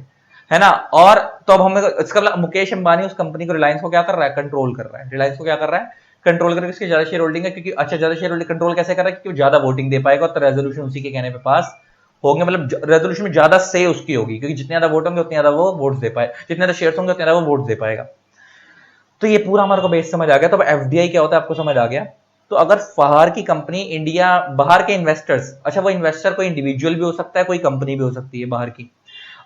है ना। और तो अब हमें इसका मुकेश अंबानी उस कंपनी को, रिलायंस को क्या कर रहा है, कंट्रोल कर रहा है। रिलायंस को क्या कर रहा है, कंट्रोल करके उसकी ज्यादा शेयर होल्डिंग है, क्योंकि अच्छा ज्यादा शेयर होल्डिंग कंट्रोल कैसे कर रहा है, क्योंकि वो ज्यादा वोटिंग दे पाएगा तो रेजोल्यूशन उसी के कहने पे पास होंगे, मतलब रेजोल्यूशन में ज्यादा से उसकी होगी, क्योंकि जितने ज्यादा वोट होंगे उतने ज्यादा वो वोट्स दे पाए, जितने ज्यादा शेयर्स होंगे उतने ज्यादा वो वोट्स दे पाएगा। तो ये पूरा हमारे को बेस समझ आ गया। तो एफडीआई क्या होता है आपको समझ आ गया। तो अगर बाहर की कंपनी इंडिया, बाहर के इन्वेस्टर्स, अच्छा वो इन्वेस्टर कोई इंडिविजुअल भी हो सकता है, कोई कंपनी भी हो सकती है बाहर की,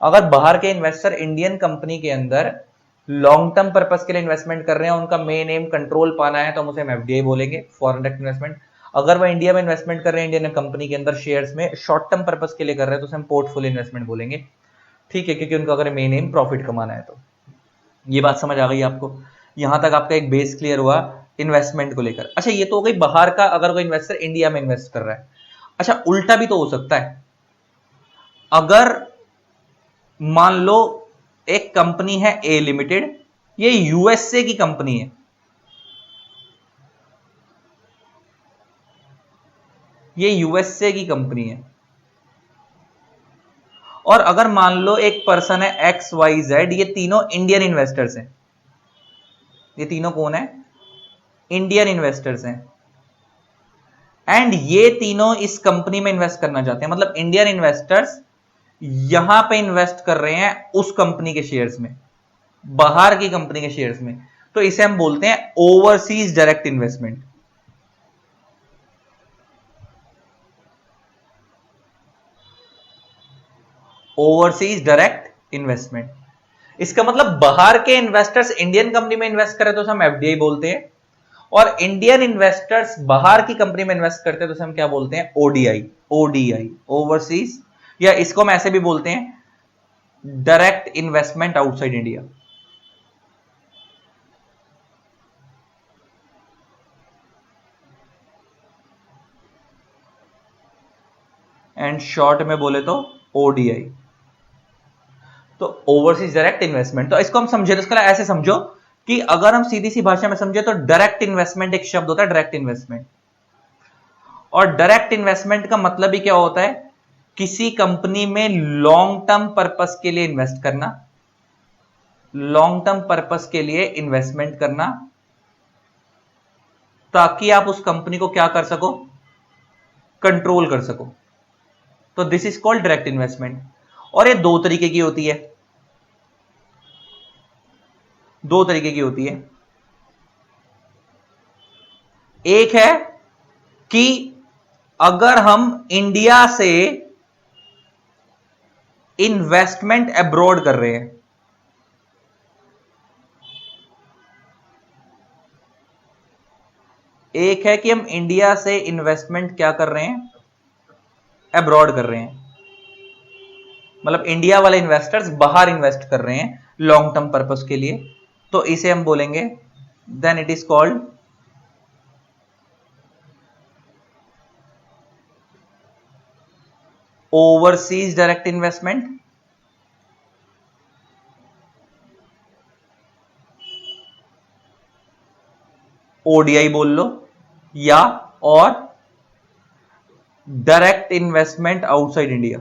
अगर बाहर के इन्वेस्टर इंडियन कंपनी के अंदर लॉन्ग टर्म पर्पस के लिए इन्वेस्टमेंट कर रहे हैं, उनका मेन एम कंट्रोल पाना है, तो हम उसे एफडीआई बोलेंगे, फॉरेन डायरेक्ट इन्वेस्टमेंट। अगर वो इंडिया में इन्वेस्टमेंट कर रहे हैं इंडियन कंपनी के अंदर शेयर्स में शॉर्ट टर्म पर्पस के लिए कर रहे हैं, तो उसे हम पोर्टफोलियो इन्वेस्टमेंट बोलेंगे, ठीक है, क्योंकि उनका अगर मेन एम प्रॉफिट कमाना है। तो ये बात समझ आ गई आपको, यहां तक आपका एक बेस क्लियर हुआ इन्वेस्टमेंट को लेकर। अच्छा ये तो हो गई बाहर का, अगर कोई इन्वेस्टर इंडिया में इन्वेस्ट कर रहा है। अच्छा उल्टा भी तो हो सकता है, अगर मान लो एक कंपनी है ए लिमिटेड, ये यूएसए की कंपनी है, ये यूएसए की कंपनी है, और अगर मान लो एक पर्सन है एक्स वाई जेड, ये तीनों इंडियन इन्वेस्टर्स हैं, ये तीनों कौन है, इंडियन इन्वेस्टर्स हैं, एंड ये तीनों इस कंपनी में इन्वेस्ट करना चाहते हैं, मतलब इंडियन इन्वेस्टर्स यहां पे इन्वेस्ट कर रहे हैं उस कंपनी के शेयर्स में, बाहर की कंपनी के शेयर्स में, तो इसे हम बोलते हैं overseas direct investment. Overseas direct investment, इसका मतलब बाहर के इन्वेस्टर्स इंडियन कंपनी में इन्वेस्ट करें तो हम एफडीआई बोलते हैं, और इंडियन इन्वेस्टर्स बाहर की कंपनी में इन्वेस्ट करते हैं तो हम क्या बोलते हैं, ओडीआई, ओडीआई ओवरसीज, या इसको हम ऐसे भी बोलते हैं direct investment outside India. And short में बोले तो ओडीआई, तो ओवरसीज डायरेक्ट इन्वेस्टमेंट। तो इसको हम समझे तो इसका ऐसे समझो कि अगर हम सीधी सी भाषा में समझे तो डायरेक्ट इन्वेस्टमेंट एक शब्द होता है, डायरेक्ट इन्वेस्टमेंट, और डायरेक्ट इन्वेस्टमेंट का मतलब ही क्या होता है, किसी कंपनी में लॉन्ग टर्म पर्पस के लिए इन्वेस्ट करना, लॉन्ग टर्म पर्पस के लिए इन्वेस्टमेंट करना, ताकि आप उस कंपनी को क्या कर सको, कंट्रोल कर सको। तो this is called direct investment, और ये दो तरीके की होती है, दो तरीके की होती है। एक है कि अगर हम इंडिया से इन्वेस्टमेंट अब्रॉड कर रहे हैं, एक है कि हम इंडिया से इन्वेस्टमेंट क्या कर रहे हैं, अब्रॉड कर रहे हैं, मतलब इंडिया वाले इन्वेस्टर्स बाहर इन्वेस्ट कर रहे हैं लॉन्ग टर्म पर्पस के लिए, तो इसे हम बोलेंगे then it is called overseas direct investment, ODI बोल लो, या और direct investment outside India.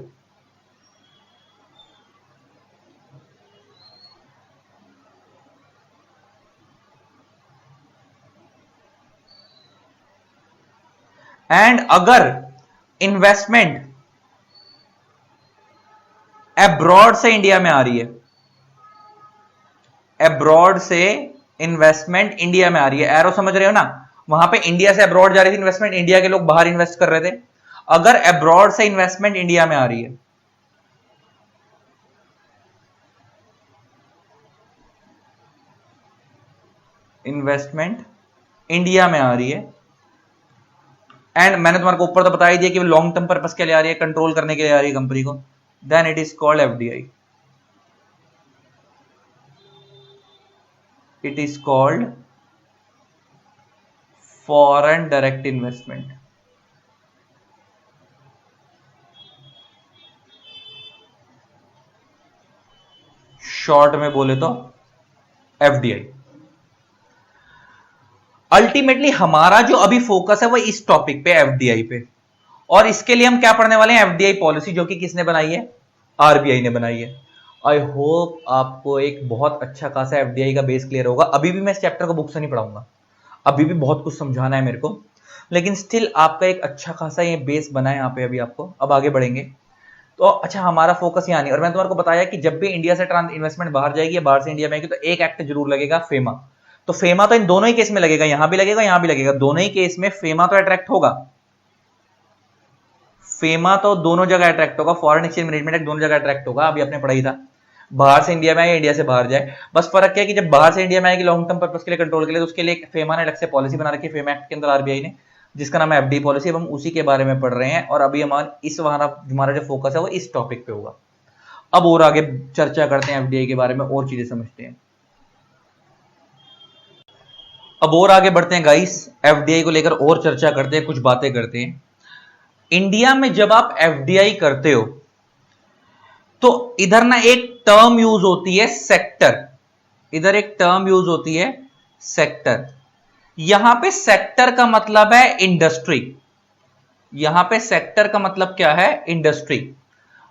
And अगर इन्वेस्टमेंट अब्रॉड से इंडिया में आ रही है, अब्रॉड से इन्वेस्टमेंट इंडिया में आ रही है, एरो समझ रहे हो ना, वहां पे इंडिया से अब्रॉड जा रही थी इन्वेस्टमेंट, इंडिया के लोग बाहर इन्वेस्ट कर रहे थे, अगर अब्रॉड से इन्वेस्टमेंट इंडिया में आ रही है, इन्वेस्टमेंट इंडिया में आ रही है, एंड मैंने तुम्हारे को ऊपर तो बता ही दिया कि वो लॉन्ग टर्म पर्पस के लिए आ रही है, कंट्रोल करने के लिए आ रही है कंपनी को, then it is called FDI, it is called foreign direct investment. Short में बोले तो एफडीआई। अल्टीमेटली हमारा जो अभी फोकस है वो इस टॉपिक पे, एफडीआई पे, और इसके लिए हम क्या पढ़ने वाले हैं, एफडीआई पॉलिसी, जो कि किसने बनाई है, आरबीआई ने बनाई है। आई होप आपको एक बहुत अच्छा खासा एफडीआई का बेस क्लियर होगा। अभी भी मैं इस चैप्टर को बुक से नहीं पढ़ाऊंगा, अभी भी बहुत कुछ समझाना है मेरे को, लेकिन स्टिल आपका एक अच्छा खासा ये बेस बना है यहाँ पे अभी आपको। अब आगे बढ़ेंगे तो अच्छा, हमारा फोकस यहाँ नहीं, और मैंने तुम्हारे को बताया कि जब भी इंडिया से इन्वेस्टमेंट बाहर जाएगी या बाहर से इंडिया में आएगी तो एक एक्ट जरूर लगेगा, फेमा। तो फेमा तो इन दोनों ही केस में लगेगा, यहां भी लगेगा यहां भी लगेगा, दोनों ही केस में फेमा तो अट्रैक्ट होगा। फेमा तो दोनों जगह अट्रैक्ट होगा, फॉरेन एक्सचेंज मैनेजमेंट एक्ट दोनों जगह अट्रैक्ट होगा। अभी आपने पढ़ाई था, बाहर से इंडिया में आए, इंडिया से बाहर जाए। बस फर्क क्या है कि जब बाहर से इंडिया में आएगी लॉन्ग टर्म पर्पस के लिए, कंट्रोल के लिए, तो उसके लिए फेमा ने अलग से पॉलिसी बना रखी है, फेमा एक्ट के अंदर आरबीआई ने, जिसका नाम है एफडी पॉलिसी। अब हम उसी के बारे में पढ़ रहे हैं और अभी हमारा जो फोकस है वो इस टॉपिक पे होगा। अब और आगे चर्चा करते हैं एफडीआई के बारे में, और चीजें समझते हैं। अब और आगे बढ़ते हैं गाइस, एफडीआई को लेकर और चर्चा करते हैं, कुछ बातें करते हैं। इंडिया में जब आप एफडीआई करते हो तो इधर ना एक टर्म यूज होती है सेक्टर, इधर एक टर्म यूज होती है सेक्टर। यहां पे सेक्टर का मतलब है इंडस्ट्री, यहां पे सेक्टर का मतलब क्या है, इंडस्ट्री।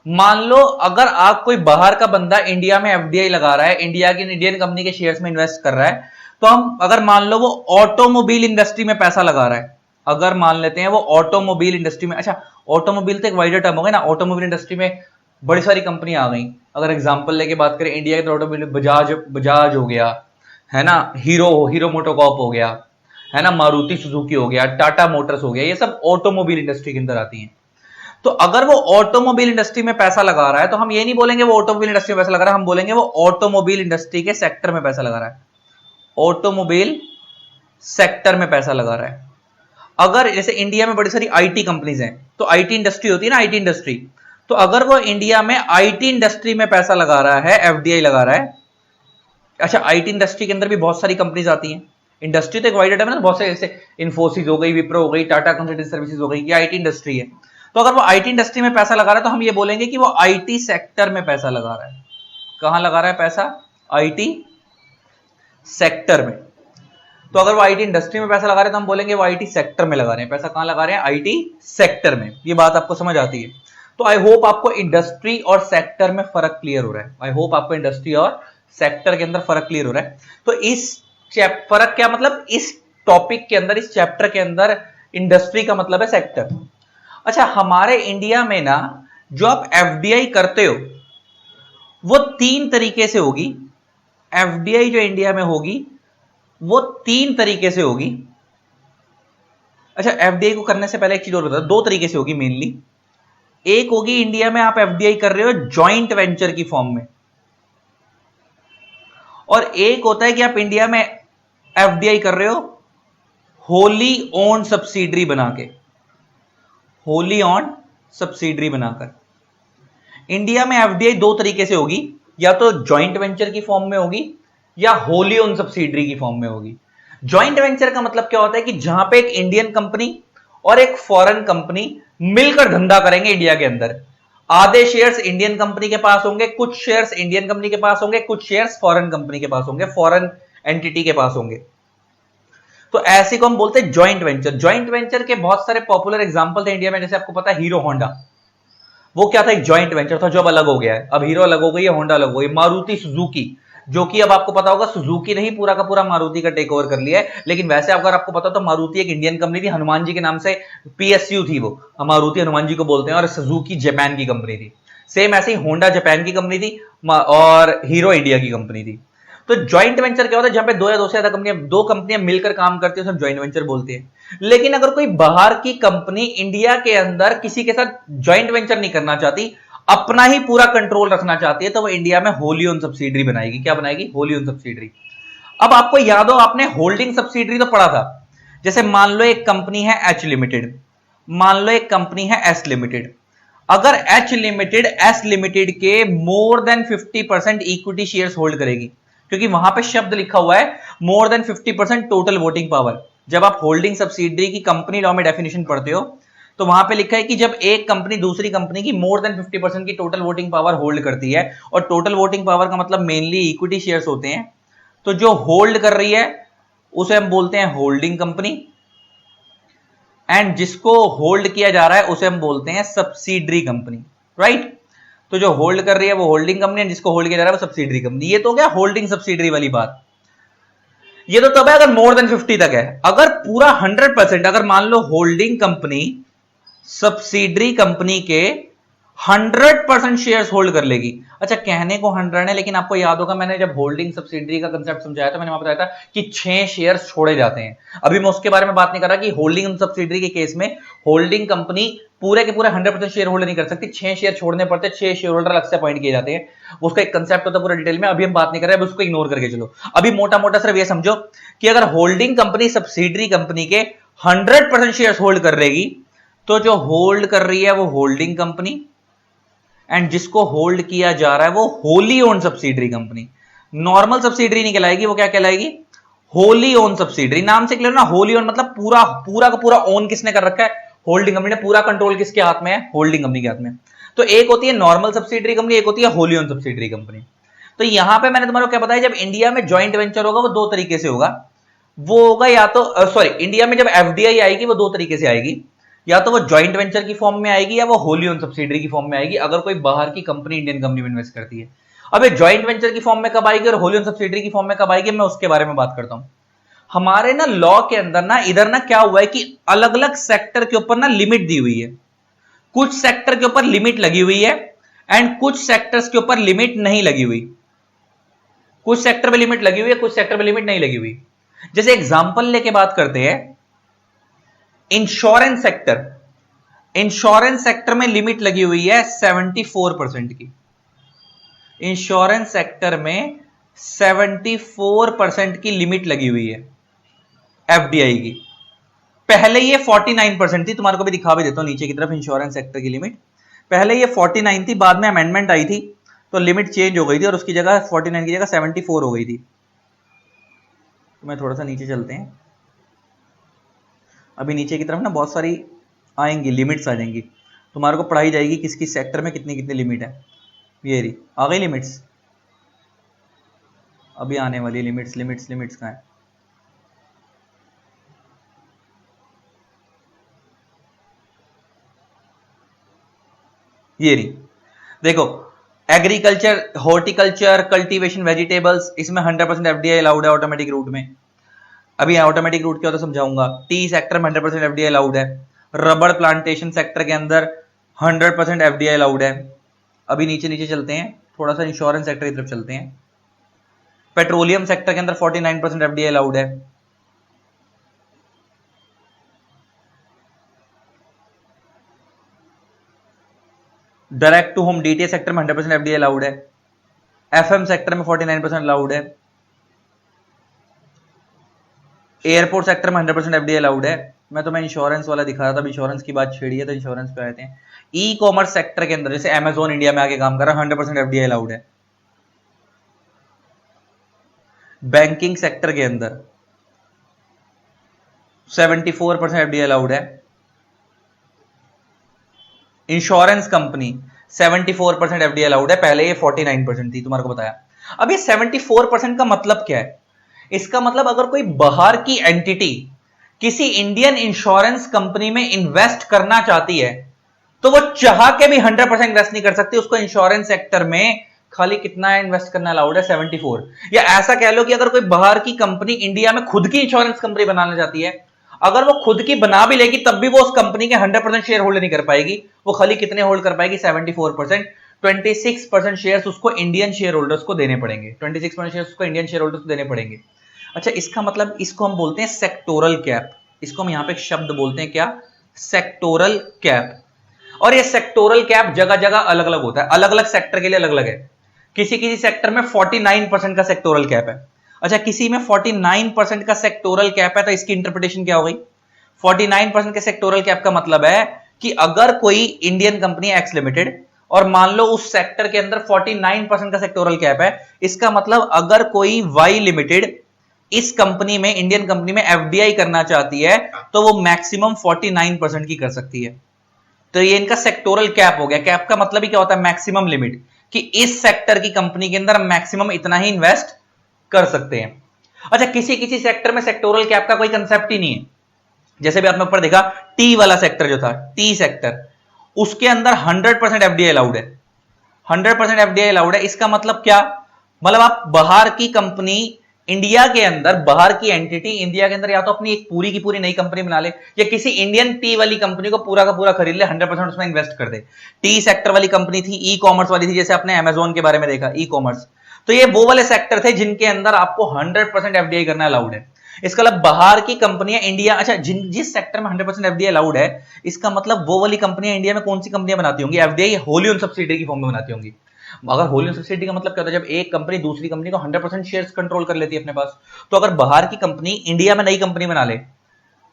मान लो अगर आप कोई बाहर का बंदा इंडिया में एफडीआई लगा रहा है, इंडिया की इंडियन कंपनी के शेयर्स में इन्वेस्ट कर रहा है, तो हम अगर मान लो वो ऑटोमोबाइल इंडस्ट्री में पैसा लगा रहा है, अगर मान लेते हैं वो ऑटोमोबाइल इंडस्ट्री में, अच्छा ऑटोमोबाइल तो एक वाइडर टर्म हो गया ना, ऑटोमोबाइल इंडस्ट्री में बड़ी सारी कंपनी आ गई। अगर एग्जांपल लेके बात करें इंडिया के, तो ऑटोमोबाइल बजाज हो गया, है ना, हीरो मोटोकॉर्प हो गया, है ना, मारुति सुजुकी हो गया, टाटा मोटर्स हो गया, ये सब ऑटोमोबाइल इंडस्ट्री के अंदर आती हैं। तो अगर वो ऑटोमोबाइल इंडस्ट्री में पैसा लगा रहा है तो हम ये नहीं बोलेंगे वो ऑटोमोबाइल इंडस्ट्री में पैसा लगा रहा है, हम बोलेंगे वो ऑटोमोबाइल इंडस्ट्री के सेक्टर में पैसा लगा रहा है, ऑटोमोबाइल सेक्टर में पैसा लगा रहा है। अगर जैसे इंडिया में बड़ी सारी आईटी कंपनीज हैं, तो आईटी इंडस्ट्री होती है ना, आईटी इंडस्ट्री, तो अगर वो इंडिया में आईटी इंडस्ट्री में पैसा लगा रहा है, एफडीआई लगा रहा है, अच्छा आईटी इंडस्ट्री के अंदर भी बहुत सारी कंपनीज आती हैं, इंडस्ट्री तो एक वाइड टर्म है ना, बहुत सारे, जैसे इन्फोसिस हो गई, विप्रो हो गई, टाटा कंसल्टेंसी सर्विसेज हो गई, ये आईटी इंडस्ट्री है। तो अगर वो आईटी इंडस्ट्री में पैसा लगा रहा है तो हम ये बोलेंगे कि वो आईटी सेक्टर में पैसा लगा रहा है। कहां लगा रहा है पैसा, आईटी सेक्टर में। तो अगर वो आईटी इंडस्ट्री में पैसा लगा रहे हैं तो हम बोलेंगे वो आईटी सेक्टर में लगा रहे हैं पैसा। कहां लगा रहे हैं, आईटी सेक्टर में। ये बात आपको समझ आती है? तो आई होप आपको इंडस्ट्री और सेक्टर में फर्क क्लियर हो रहा है, आई होप आपको इंडस्ट्री और सेक्टर के अंदर फर्क क्लियर हो रहा है। तो इस फर्क क्या मतलब, इस टॉपिक के अंदर, इस चैप्टर के अंदर इंडस्ट्री का मतलब है सेक्टर। अच्छा, हमारे इंडिया में ना जो आप एफडीआई करते हो वो 3 तरीके से होगी। एफडीआई जो इंडिया में होगी वो 3 तरीके से होगी। अच्छा, एफडीआई को करने से पहले एक चीज और बता, 2 तरीके से होगी मेनली। एक होगी इंडिया में आप एफडीआई कर रहे हो जॉइंट वेंचर की फॉर्म में, और एक होता है कि आप इंडिया में एफडीआई कर रहे हो होली ओन सब्सिडरी बना के, होली ऑन सब्सिडरी बनाकर। इंडिया में एफडीआई 2 तरीके से होगी, या तो जॉइंट वेंचर की फॉर्म में होगी या होली ओन सब्सिडरी की फॉर्म में होगी। जॉइंट वेंचर का मतलब क्या होता है कि जहां पे एक इंडियन कंपनी और एक फॉरेन कंपनी मिलकर धंधा करेंगे इंडिया के अंदर। आधे शेयर्स इंडियन कंपनी के पास होंगे, कुछ शेयर्स इंडियन कंपनी के पास होंगे, कुछ शेयर्स फॉरेन कंपनी के पास होंगे, फॉरेन एंटिटी के पास होंगे। तो ऐसे को हम बोलते हैं जॉइंट वेंचर। जॉइंट वेंचर के बहुत सारे पॉपुलर एग्जांपल थे इंडिया में, जैसे आपको पता है हीरो होंडा, वो क्या था, एक जॉइंट वेंचर था जो अब अलग हो गया है। अब हीरो अलग हो गई है, होंडा अलग हो गई। मारुति सुजुकी, जो कि अब आपको पता होगा सुजुकी ने ही पूरा का पूरा मारुति का टेक ओवर कर लिया है, लेकिन वैसे अगर आपको पता तो मारुति एक इंडियन कंपनी थी, हनुमान जी के नाम से पीएसयू थी, वो मारुति हनुमान जी को बोलते हैं, और सुजुकी जापान की कंपनी थी। सेम ऐसे ही होंडा जापान की कंपनी थी और हीरो इंडिया की कंपनी थी। तो जॉइंट वेंचर क्या होता है, जहां पे 2 या 2 से ज्यादा कंपनियां, 2 कंपनियां मिलकर काम करती है, सब जॉइंट वेंचर बोलते हैं। लेकिन अगर कोई बाहर की कंपनी इंडिया के अंदर किसी के साथ जॉइंट वेंचर नहीं करना चाहती, अपना ही पूरा कंट्रोल रखना चाहती है, तो वो इंडिया में होली ओन सब्सिडरी बनाएगी। क्या बनाएगी, होली ओन सब्सिडरी। अब आपको याद हो, आपने होल्डिंग सब्सिडरी तो पढ़ा था। जैसे मान लो एक कंपनी है एच लिमिटेड, मान लो एक कंपनी है एस लिमिटेड। अगर एच लिमिटेड एस लिमिटेड के more than 50% equity shares hold करेगी, क्योंकि वहां पे शब्द लिखा हुआ है more than 50% total voting power. जब आप होल्डिंग सब्सिडरी की कंपनी लॉ में डेफिनेशन पढ़ते हो तो वहां पे लिखा है कि जब एक कंपनी दूसरी कंपनी की मोर देन 50% की टोटल वोटिंग पावर होल्ड करती है, और टोटल वोटिंग पावर का मतलब मेनली इक्विटी शेयर्स होते हैं, तो जो होल्ड कर रही है उसे हम बोलते हैं होल्डिंग कंपनी, एंड जिसको होल्ड किया जा रहा है उसे हम बोलते हैं सब्सिडरी कंपनी, राइट। तो जो होल्ड कर रही है वो होल्डिंग कंपनी है, जिसको होल्ड किया जा रहा है वो सब्सिडरी कंपनी। ये तो क्या होल्डिंग सब्सिडरी वाली बात। ये तो तब है अगर मोर देन 50 तक है। अगर पूरा 100%, अगर मान लो होल्डिंग कंपनी सब्सिडरी कंपनी के 100% शेयर्स होल्ड कर लेगी। अच्छा, कहने को 100 है, लेकिन आपको याद होगा मैंने जब होल्डिंग सब्सिडरी का कंसेप्ट समझाया था, मैंने वहां बताया था कि 6 शेयर्स छोड़े जाते हैं। अभी मैं उसके बारे में बात नहीं कर रहा कि होल्डिंग सब्सिडरी के केस में होल्डिंग कंपनी पूरे के पूरे 100% शेयर होल्ड नहीं कर सकती, 6 शेयर छोड़ने पड़ते, 6 शेयर होल्डर अलग से अपॉइंट किए जाते हैं। उसका एक कंसेप्ट होता है पूरा डिटेल में, अभी हम बात नहीं कर रहे हैं, उसको इग्नोर करके चलो। अभी मोटा मोटा सिर्फ ये समझो कि अगर होल्डिंग कंपनी सब्सिडरी कंपनी के 100% शेयर होल्ड कर लेगी, तो जो होल्ड कर रही है वो होल्डिंग कंपनी, एंड जिसको होल्ड किया जा रहा है वो wholly owned subsidiary company. Normal subsidiary नहीं कहलाएगी, वो क्या कहलाएगी? Wholly owned subsidiary. नाम से क्लियर ना, होली ओन मतलब पूरा पूरा का पूरा ओन किसने कर रखा है? होल्डिंग कंपनी ने। पूरा कंट्रोल किसके हाथ में है? होल्डिंग कंपनी के हाथ में। तो एक होती है नॉर्मल सब्सिडरी कंपनी, एक होती है होली ओन सब्सिडरी कंपनी। तो यहां पे मैंने तुम्हारे को क्या बताया, जब इंडिया में ज्वाइंट वेंचर होगा वो दो तरीके से होगा। वो होगा या तो सॉरी, इंडिया में जब एफडीआई आएगी वो दो तरीके से आएगी, या तो वो ज्वाइंट वेंचर की फॉर्म में आएगी या वो होली ओन सब्सिडरी की फॉर्म में आएगी, अगर कोई बाहर की कंपनी इंडियन कंपनी में इन्वेस्ट करती है। अब ये ज्वाइंट वेंचर की फॉर्म में कब आएगी और होली ओन सब्सिडरी की फॉर्म में कब आएगी, मैं उसके बारे में बात करता हूं। हमारे ना लॉ के अंदर ना इधर ना क्या हुआ है कि अलग अलग सेक्टर के ऊपर ना लिमिट दी हुई है। कुछ सेक्टर के ऊपर लिमिट लगी हुई है एंड कुछ सेक्टर्स के ऊपर लिमिट नहीं लगी हुई। कुछ सेक्टर पे लिमिट लगी हुई है, कुछ सेक्टर पे लिमिट नहीं लगी हुई। जैसे एग्जांपल लेके बात करते हैं, इंश्योरेंस सेक्टर। इंश्योरेंस सेक्टर में लिमिट लगी हुई है 74% की। इंश्योरेंस सेक्टर में 74% की लिमिट लगी हुई है एफडीआई की। पहले ये 49% थी, तुम्हारे को भी दिखा भी देता हूं नीचे की तरफ इंश्योरेंस सेक्टर की लिमिट। पहले ये 49 थी, बाद में अमेंडमेंट आई थी तो लिमिट चेंज हो गई थी और उसकी जगह 49 की जगह 74 हो गई थी। तो मैं थोड़ा सा नीचे चलते हैं। अभी नीचे की तरफ ना बहुत सारी आएंगी, लिमिट्स आ जाएंगी, तुम्हारे को पढ़ाई जाएगी किस किस सेक्टर में कितनी कितनी लिमिट है। ये रही, आ गई लिमिट्स, अभी आने वाली लिमिट्स। लिमिट्स कहाँ है? ये रही, देखो, एग्रीकल्चर, हॉर्टिकल्चर, कल्टीवेशन, वेजिटेबल्स, इसमें 100% एफडीआई अलाउड है ऑटोमेटिक रूट में। अभी ऑटोमेटिक रूट क्या होता है समझाऊंगा। टी सेक्टर में 100% एफडीआई अलाउड है। रबड़ प्लांटेशन सेक्टर के अंदर 100% एफडीआई अलाउड है। अभी नीचे नीचे चलते हैं, थोड़ा सा इंश्योरेंस सेक्टर की तरफ चलते हैं। पेट्रोलियम सेक्टर के अंदर 49% एफडीआई अलाउड है। Direct to home DTA sector में 100% एफडीआई अलाउड है। एफएम सेक्टर में 49% अलाउड है। एयरपोर्ट सेक्टर में 100% एफडीआई अलाउड है। मैं तुम्हें इंश्योरेंस वाला दिखा रहा था, इंश्योरेंस की बात छेड़ी है तो इंश्योरेंस पे आते हैं। ई कॉमर्स सेक्टर के अंदर जैसे अमेजोन इंडिया में आके काम कर रहा है, 100% एफडीआई अलाउड है। बैंकिंग सेक्टर के अंदर 74% एफडीआई अलाउड है। इंश्योरेंस कंपनी 74% एफडीआई अलाउड है, पहले ये 49% थी, तुम्हारे को बताया। अब ये 74% का मतलब क्या है? इसका मतलब अगर कोई बाहर की एंटिटी किसी इंडियन इंश्योरेंस कंपनी में इन्वेस्ट करना चाहती है तो वो चाह के भी 100% इन्वेस्ट नहीं कर सकती। उसको इंश्योरेंस सेक्टर में खाली कितना इन्वेस्ट करना अलाउड है? 74। या ऐसा कह लो कि अगर कोई बाहर की कंपनी इंडिया में खुद की इंश्योरेंस कंपनी बनाना चाहती है, अगर वो खुद की बना भी लेगी तब भी वो उस कंपनी के 100% शेयर होल्ड नहीं कर पाएगी। वो खाली कितने होल्ड कर पाएगी? 74%। 26% शेयर्स उसको इंडियन शेयर होल्डर्स को देने पड़ेंगे। 26% शेयर्स उसको इंडियन शेयर होल्डर्स को देने पड़ेंगे। अच्छा, इसका मतलब इसको हम बोलते हैं सेक्टोरल कैप। इसको हम यहां पे एक शब्द बोलते हैं, क्या? Sectoral cap. और ये सेक्टोरल कैप जगह जगह अलग अलग होता है, अलग अलग सेक्टर के लिए अलग अलग है। किसी किसी सेक्टर में 49% का सेक्टोरल कैप है। अच्छा, किसी में 49% का सेक्टोरल कैप है तो इसकी इंटरप्रिटेशन क्या हो गई? 49% के सेक्टोरल कैप का मतलब है कि अगर कोई इंडियन कंपनी एक्स लिमिटेड और मान लो उस सेक्टर के अंदर 49% का सेक्टोरल कैप है, इसका मतलब अगर कोई वाई लिमिटेड इस कंपनी में, इंडियन कंपनी में एफडीआई करना चाहती है तो वो मैक्सिमम 49% की कर सकती है। तो ये इनका सेक्टोरल कैप हो गया। कैप का मतलब ही क्या होता है? मैक्सिमम लिमिट, कि इस सेक्टर की कंपनी के अंदर मैक्सिमम इतना ही इन्वेस्ट कर सकते हैं। अच्छा, किसी किसी सेक्टर में सेक्टोरल कैप का कोई कंसेप्ट ही नहीं है। जैसे भी आपने ऊपर देखा, टी वाला सेक्टर जो था, टी सेक्टर, उसके अंदर 100% एफडीआई अलाउड है। 100% एफडीआई अलाउड है। इसका मतलब क्या? मतलब आप बाहर की कंपनी इंडिया के अंदर बाहर की एंटिटी इंडिया के अंदर या तो अपनी एक पूरी की पूरी नई कंपनी बना ले, या किसी इंडियन टी वाली कंपनी को पूरा का पूरा खरीद ले, 100% उसमें इन्वेस्ट कर दे। टी सेक्टर वाली कंपनी थी, ई कॉमर्स वाली थी, जैसे आपने अमेजोन के बारे में देखा, ई कॉमर्स। तो ये वो वाले सेक्टर थे जिनके अंदर आपको 100% एफडीआई करना अलाउड है। इसका मतलब बाहर की कंपनियां इंडिया, अच्छा जिस सेक्टर में 100% एफडीआई अलाउड है, इसका मतलब वो वाली कंपनियां इंडिया में कौन सी कंपनियां बनाती होंगी एफडीआई? होली ओन सब्सिडी की फॉर्म में बनाती होंगी। अगर होल इन सब्सिडी का मतलब क्या होता है? जब एक कंपनी दूसरी कंपनी को 100% शेयर्स कंट्रोल कर लेती है अपने पास। तो अगर बाहर की कंपनी इंडिया में नई कंपनी बना ले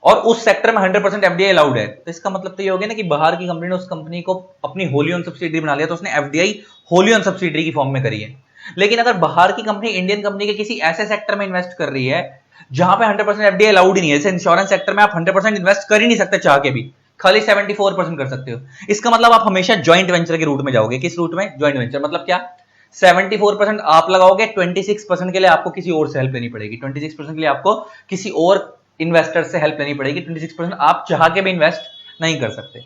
और उस सेक्टर में 100% एफडीआई अलाउड है, तो इसका मतलब तो ये हो गया ना कि बाहर की कंपनी ने उस कंपनी को अपनी होली ऑन सब्सिडी बना लिया, तो उसने एफडीआई होली ऑन सब्सिडी की फॉर्म में करी है। लेकिन अगर बाहर की कंपनी इंडियन कंपनी के किसी ऐसे सेक्टर में इन्वेस्ट कर रही है जहां पे 100% एफडीआई अलाउड ही नहीं है, जैसे इंश्योरेंस सेक्टर में आप 100% इन्वेस्ट कर ही नहीं सकते चाह के भी, खाली 74% कर सकते हो, इसका मतलब आप हमेशा ज्वाइंट वेंचर के रूट में जाओगे। किस रूट में? Joint venture. मतलब क्या? 74% आप लगाओगे, 26% के लिए आपको किसी और से हेल्प लेनी पड़ेगी, 26% के लिए आपको किसी और इन्वेस्टर से हेल्प लेनी पड़ेगी, 26% आप चाह के भी इन्वेस्ट नहीं कर सकते।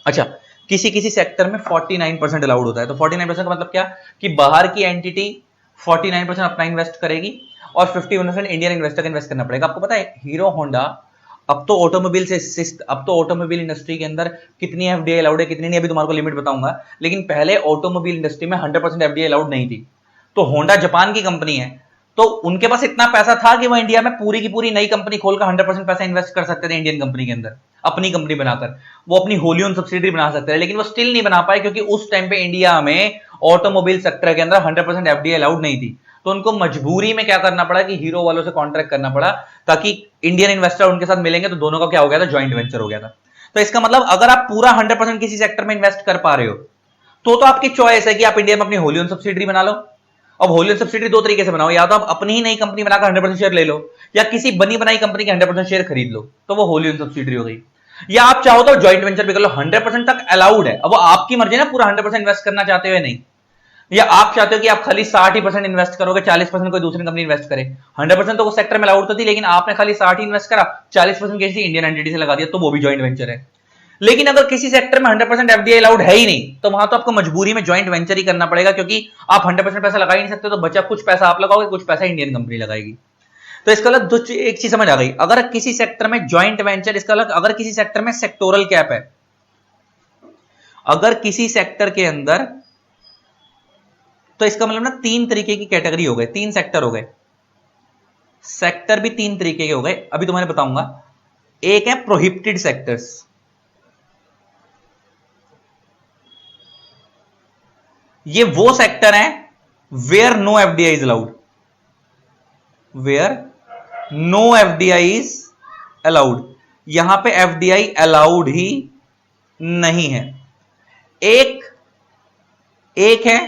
अच्छा, किसी किसी सेक्टर में 49% अलाउड होता है। तो 49% का मतलब क्या? कि बाहर की एंटिटी 49% अपना इन्वेस्ट करेगी और 51% इंडियन इन्वेस्टर को इन्वेस्ट करना पड़ेगा। आपको पता है हीरो होंडा अब तो ऑटोमोबाइल इंडस्ट्री के अंदर कितनी एफडीआई अलाउड है कितनी नहीं, अभी तुम्हारे को लिमिट बताऊंगा। लेकिन पहले ऑटोमोबाइल इंडस्ट्री में 100% एफडीआई अलाउड नहीं थी। तो होंडा जापान की कंपनी है, तो उनके पास इतना पैसा था कि वो इंडिया में पूरी की पूरी नई कंपनी खोलकर 100% पैसा इन्वेस्ट कर सकते थे इंडियन कंपनी के अंदर, अपनी कंपनी बनाकर वो अपनी होली ओन सब्सिडी बना सकते थे। लेकिन वो स्टिल नहीं बना पाए क्योंकि उस टाइम पे इंडिया में ऑटोमोबाइल सेक्टर के अंदर 100% एफडीआई अलाउड नहीं थी। तो उनको मजबूरी में क्या करना पड़ा कि हीरो वालों से कॉन्ट्रैक्ट करना पड़ा, ताकि इंडियन इन्वेस्टर उनके साथ मिलेंगे तो दोनों का क्या हो गया था? ज्वाइंट वेंचर हो गया था। तो इसका मतलब अगर आप पूरा 100% किसी सेक्टर में इन्वेस्ट कर पा रहे हो तो आपकी चॉइस है कि आप इंडिया में अपनी होली ओन सब्सिडी बना लो। अब होली ओन सब्सिडी दो तरीके से बनाओ, या तो आप अपनी ही नई कंपनी बनाकर 100% शेयर ले लो, या किसी बनी बनाई कंपनी के 100% शेयर खरीद लो, तो वो होली ओन सब्सिडी हो गई। या आप चाहो तो ज्वाइंट वेंचर भी कर लो, 100% तक अलाउड है। अब वो आपकी मर्जी है ना, पूरा 100% इन्वेस्ट करना चाहते हो नहीं, या आप चाहते हो कि आप खाली 60% इन्वेस्ट करोगे, 40% कोई दूसरी कंपनी इन्वेस्ट करे। 100% तो वो सेक्टर में अलाउड तो थी, लेकिन आपने खाली 60 इन्वेस्ट करा, 40% किसी इंडियन एंटिटी से लगा दिया, तो वो भी ज्वाइंट वेंचर है। लेकिन अगर किसी सेक्टर में 100% एफडीआई अलाउड है ही नहीं, तो वहां तो आपको मजबूरी में ज्वाइंट वेंचर ही करना पड़ेगा, क्योंकि आप 100% पैसा लगा ही नहीं सकते। तो बचा कुछ पैसा आप लगाओगे, कुछ पैसा इंडियन कंपनी लगाएगी। तो इसका अलग एक चीज समझ आ गई, अगर किसी सेक्टर में ज्वाइंट वेंचर, इसका अलग अगर किसी सेक्टर में सेक्टोरल कैप है, अगर किसी सेक्टर के अंदर, तो इसका मतलब ना 3 तरीके की कैटेगरी हो गए, 3 सेक्टर हो गए। सेक्टर भी 3 तरीके के हो गए, अभी तुम्हें बताऊंगा। एक है प्रोहिबिटेड सेक्टर्स, ये वो सेक्टर है where no FDI is allowed, where no FDI is allowed, यहां पे एफडीआई अलाउड ही नहीं है। एक है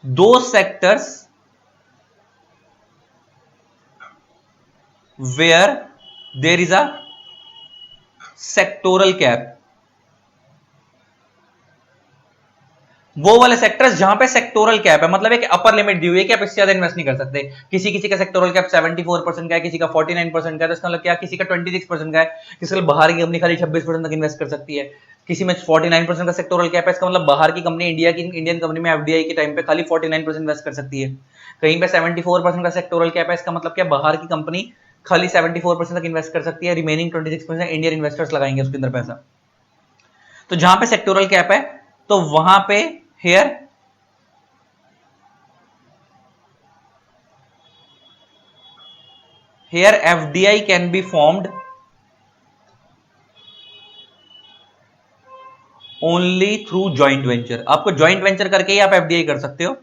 दो sectors where there is a sectoral cap, वो वाले सेक्टर्स जहां पे सेक्टोरल कैप है, मतलब एक अपर लिमिट दी हुई है कि आप इससे ज्यादा इन्वेस्ट नहीं कर सकते। किसी किसी का सेक्टोरल कैप 74% का है, किसी का 49% का है, तो इसका मतलब क्या? किसी का 26% का है, किसी का बाहर की कंपनी खाली 26% तक इन्वेस्ट कर सकती है, किसी में 49% का सेक्टोरल कैप है। इसका मतलब बाहर की कंपनी इंडियन कंपनी में एफडीआई के टाइम पे खाली 49% इन्वेस्ट कर सकती है। कहीं पे 74% का सेक्टोरल कैप है, इसका मतलब क्या? बाहर की कंपनी खाली 74% तक इन्वेस्ट कर सकती है, रिमेनिंग 26% इंडियन इन्वेस्टर्स लगाएंगे उसके अंदर पैसा। तो जहां पे सेक्टोरल कैप है, तो वहां पे here FDI can be formed only through joint venture। आपको joint venture करके ही आप FDI कर सकते हो,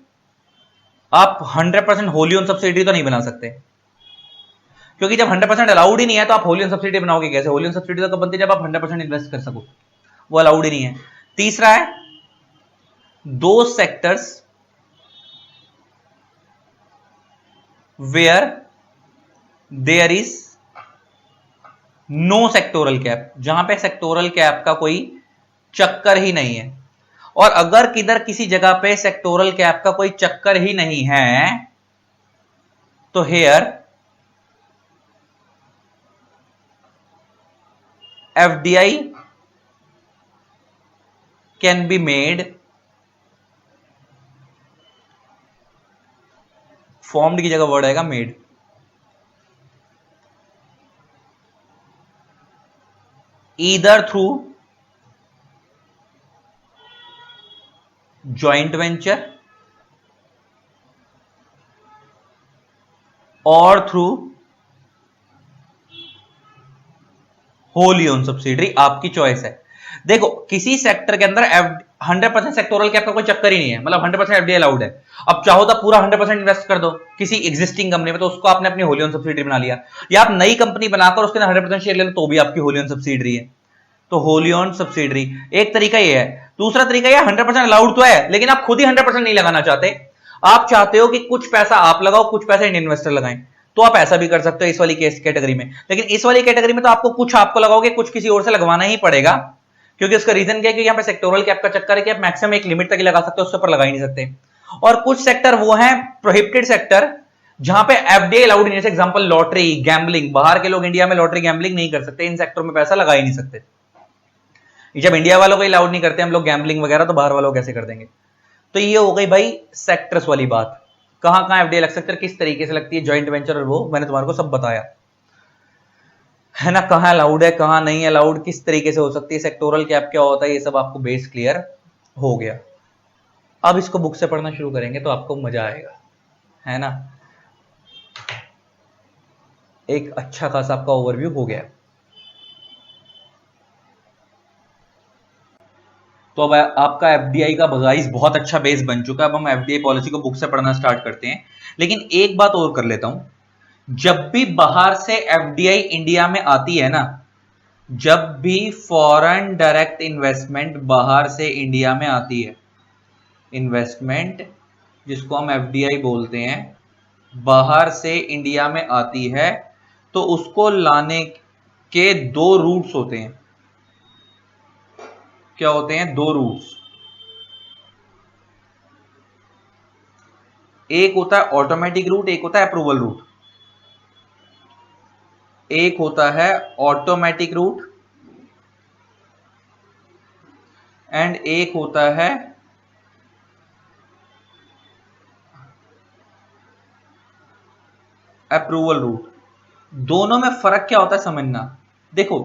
आप 100% होली ऑन सब्सिडी तो नहीं बना सकते, क्योंकि जब 100% अलाउड ही नहीं है तो आप होली ऑन सब्सिडी बनाओगे कैसे? होली ऑन सब्सिडी तो कब बनती है? जब आप 100% इन्वेस्ट कर सको, वो अलाउड ही नहीं है। तीसरा है दो sectors where there is no sectoral cap, जहां पे सेक्टोरल कैप का कोई चक्कर ही नहीं है। और अगर किधर किसी जगह पे सेक्टोरल कैप का कोई चक्कर ही नहीं है, तो here FDI can be made formed की जगह वर्ड आएगा made. Either through joint venture और थ्रू होली ओन सब्सिडरी, आपकी चॉइस है। देखो किसी सेक्टर के अंदर 100% सेक्टोरल कैप का कोई चक्कर ही नहीं है, मतलब 100% एफडीआई अलाउड है। अब चाहो तो पूरा 100% इन्वेस्ट कर दो किसी एग्जिस्टिंग कंपनी में, तो उसको आपने अपनी होली ओन सब्सिडरी बना लिया, या आप नई कंपनी बनाकर उसके 100% शेयर ले लो तो भी आपकी होली ओन सब्सिडरी है। तो होली ओन सब्सिडरी एक तरीका ये है। दूसरा तरीका ये 100% अलाउड तो है, लेकिन आप खुद ही 100% नहीं लगाना चाहते, आप चाहते हो कि कुछ पैसा आप लगाओ, कुछ पैसा इंडियन इन्वेस्टर लगाएं, तो आप ऐसा भी कर सकते हो इस वाली केस कैटेगरी में। लेकिन इस वाली कैटेगरी में तो आपको कुछ आपको लगाओगे, कुछ किसी और से लगवाना ही पड़ेगा, क्योंकि उसका रीजन क्या है कि यहाँ पे सेक्टोरल कैप का चक्कर है कि आप मैक्सिमम एक लिमिट तक ही लगा सकते हो, उससे ऊपर लगा ही नहीं सकते। और कुछ सेक्टर वो हैं प्रोहिबिटेड सेक्टर जहां पे एफडीआई अलाउड नहीं है, जैसे एग्जांपल लॉटरी, गैम्बलिंग। बाहर के लोग इंडिया में लॉटरी गैम्बलिंग नहीं कर सकते, इन सेक्टर में पैसा लगा ही नहीं सकते। जब इंडिया वालों को अलाउड नहीं करते हम लोग गैम्बलिंग वगैरह, तो बाहर वालों कैसे कर देंगे। तो ये हो गई भाई सेक्टर्स वाली बात, कहां कहां एफडीआई लग सकता है, किस तरीके से लगती है, जॉइंट वेंचर और वो मैंने तुम्हारे को सब बताया है ना, कहां अलाउड है कहां नहीं अलाउड, किस तरीके से हो सकती है, सेक्टोरल कैप क्या होता है, ये सब आपको बेस क्लियर हो गया। अब इसको बुक से पढ़ना शुरू करेंगे तो आपको मजा आएगा, है ना। एक अच्छा खासा आपका ओवरव्यू हो गया। तो अब आपका एफडीआई का गाइस बहुत अच्छा बेस बन चुका है। अब हम एफडीआई पॉलिसी को बुक से पढ़ना स्टार्ट करते हैं। लेकिन एक बात और कर लेता हूं, जब भी बाहर से एफडीआई इंडिया में आती है ना, जब भी फॉरेन डायरेक्ट इन्वेस्टमेंट बाहर से इंडिया में आती है, इन्वेस्टमेंट जिसको हम एफडीआई बोलते हैं, बाहर से इंडिया में आती है, तो उसको लाने के दो रूट्स होते हैं। क्या होते हैं? दो रूट्स। एक होता है ऑटोमेटिक रूट, एक होता है अप्रूवल रूट। एक होता है ऑटोमेटिक रूट एंड एक होता है अप्रूवल रूट। दोनों में फर्क क्या होता है समझना। देखो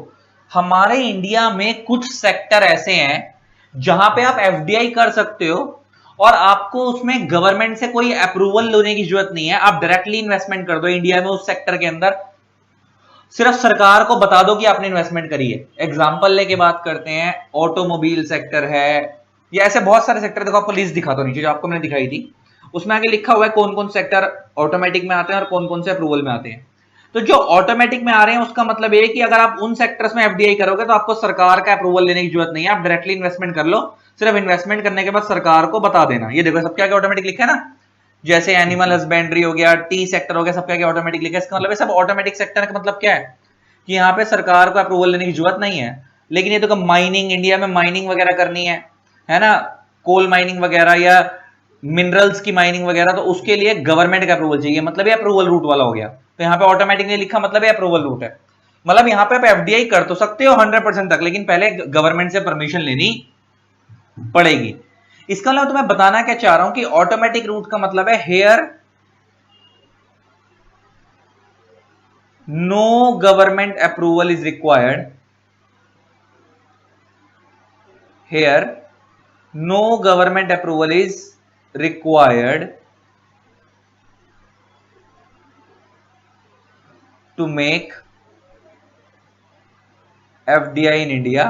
हमारे इंडिया में कुछ सेक्टर ऐसे हैं जहां पे आप एफडीआई कर सकते हो और आपको उसमें गवर्नमेंट से कोई अप्रूवल लेने की जरूरत नहीं है, आप डायरेक्टली इन्वेस्टमेंट कर दो इंडिया में उस सेक्टर के अंदर, सिर्फ सरकार को बता दो कि आपने इन्वेस्टमेंट करी है। एग्जांपल लेके बात करते हैं, ऑटोमोबाइल सेक्टर है, या ऐसे बहुत सारे सेक्टर। देखो आपको लिस्ट दिखाता हूं नीचे, जो आपको मैंने दिखाई थी उसमें आगे लिखा हुआ है कौन कौन सेक्टर ऑटोमेटिक में आते हैं और कौन कौन से अप्रूवल में आते हैं। तो जो ऑटोमेटिक में आ रहे हैं उसका मतलब ये है कि अगर आप उन सेक्टर्स में एफडीआई करोगे तो आपको सरकार का अप्रूवल लेने की जरूरत नहीं है, आप डायरेक्टली इन्वेस्टमेंट कर लो, सिर्फ इन्वेस्टमेंट करने के बाद सरकार को बता देना। ये देखो सब क्या क्या ऑटोमेटिक लिखा है ना, जैसे एनिमल हस्बेंड्री हो गया, टी सेक्टर हो गया, सब क्या क्या ऑटोमेटिक लिखा है। इसका मतलब सब ऑटोमेटिक सेक्टर का मतलब क्या है कि यहाँ पे सरकार को अप्रूवल लेने की जरूरत नहीं है। लेकिन ये तो माइनिंग, इंडिया में माइनिंग वगैरह करनी है ना, कोल माइनिंग वगैरह या मिनरल्स की माइनिंग वगैरह, तो उसके लिए गवर्नमेंट का अप्रूवल चाहिए, मतलब ये अप्रूवल रूट वाला हो गया। तो यहाँ पे ऑटोमेटिक नहीं लिखा, मतलब ये अप्रूवल रूट है। मतलब यहाँ पे आप एफडीआई कर तो सकते हो 100% तक, लेकिन पहले गवर्नमेंट से परमिशन लेनी पड़ेगी। इसका मतलब तुम्हें बताना क्या चाह रहा हूं कि ऑटोमेटिक रूट का मतलब है here no government approval is required, here no government approval is required to make FDI in India,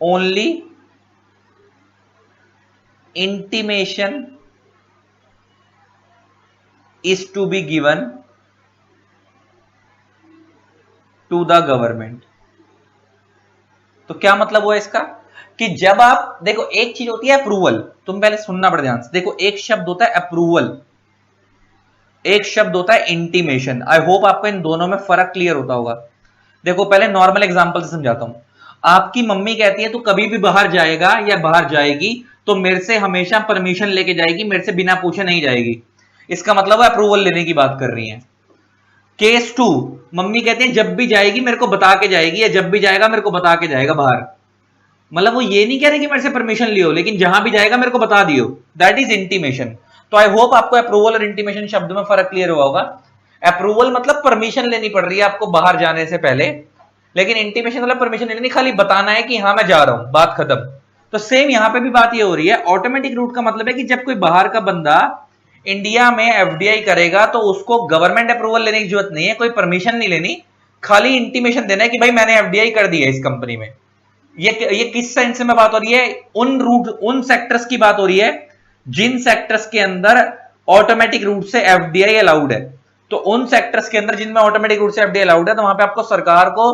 only intimation is to be given to the government। तो क्या मतलब हुआ इसका कि जब आप देखो, एक चीज होती है अप्रूवल, तुम पहले सुनना पड़े ध्यान से। देखो एक शब्द होता है अप्रूवल, एक शब्द होता है इंटीमेशन। आई होप आपको इन दोनों में फर्क क्लियर होता होगा। देखो पहले नॉर्मल एग्जांपल से समझाता हूं। आपकी मम्मी कहती है तू कभी भी बाहर जाएगा या बाहर जाएगी तो मेरे से हमेशा परमिशन लेके जाएगी, मेरे से बिना पूछे नहीं जाएगी। इसका मतलब है अप्रूवल लेने की बात कर रही है। केस 2, मम्मी कहती है जब भी जाएगी मेरे को बता के जाएगी, या जब भी जाएगा मेरे को बता के जाएगा बाहर। मतलब वो ये नहीं कह रहे कि मेरे से परमिशन लियो, लेकिन जहां भी जाएगा मेरे को बता दियो, दैट इज इंटीमेशन। तो आई होप आपको अप्रूवल और इंटीमेशन शब्द में फर्क क्लियर हुआ होगा। अप्रूवल मतलब परमिशन लेनी पड़ रही है आपको बाहर जाने से पहले, लेकिन इंटीमेशन मतलब परमिशन लेनी, खाली बताना है कि हाँ मैं जा रहा हूं, बात खत्म। तो सेम यहां पे भी बात ये हो रही है। ऑटोमेटिक रूट का मतलब है कि जब कोई बाहर का बंदा इंडिया में एफडीआई करेगा तो उसको गवर्नमेंट अप्रूवल लेने की जरूरत नहीं है, कोई परमिशन नहीं लेनी, खाली इंटीमेशन देना है कि भाई मैंने एफडीआई कर दी है इस कंपनी में। ये किस सेंस में बात हो रही है? उन सेक्टर्स की बात हो रही है जिन सेक्टर्स के अंदर ऑटोमेटिक रूट से एफडीआई अलाउड है। तो उन सेक्टर्स के अंदर जिनमें ऑटोमेटिक रूट से एफडीआई अलाउड है, तो वहां पे आपको सरकार को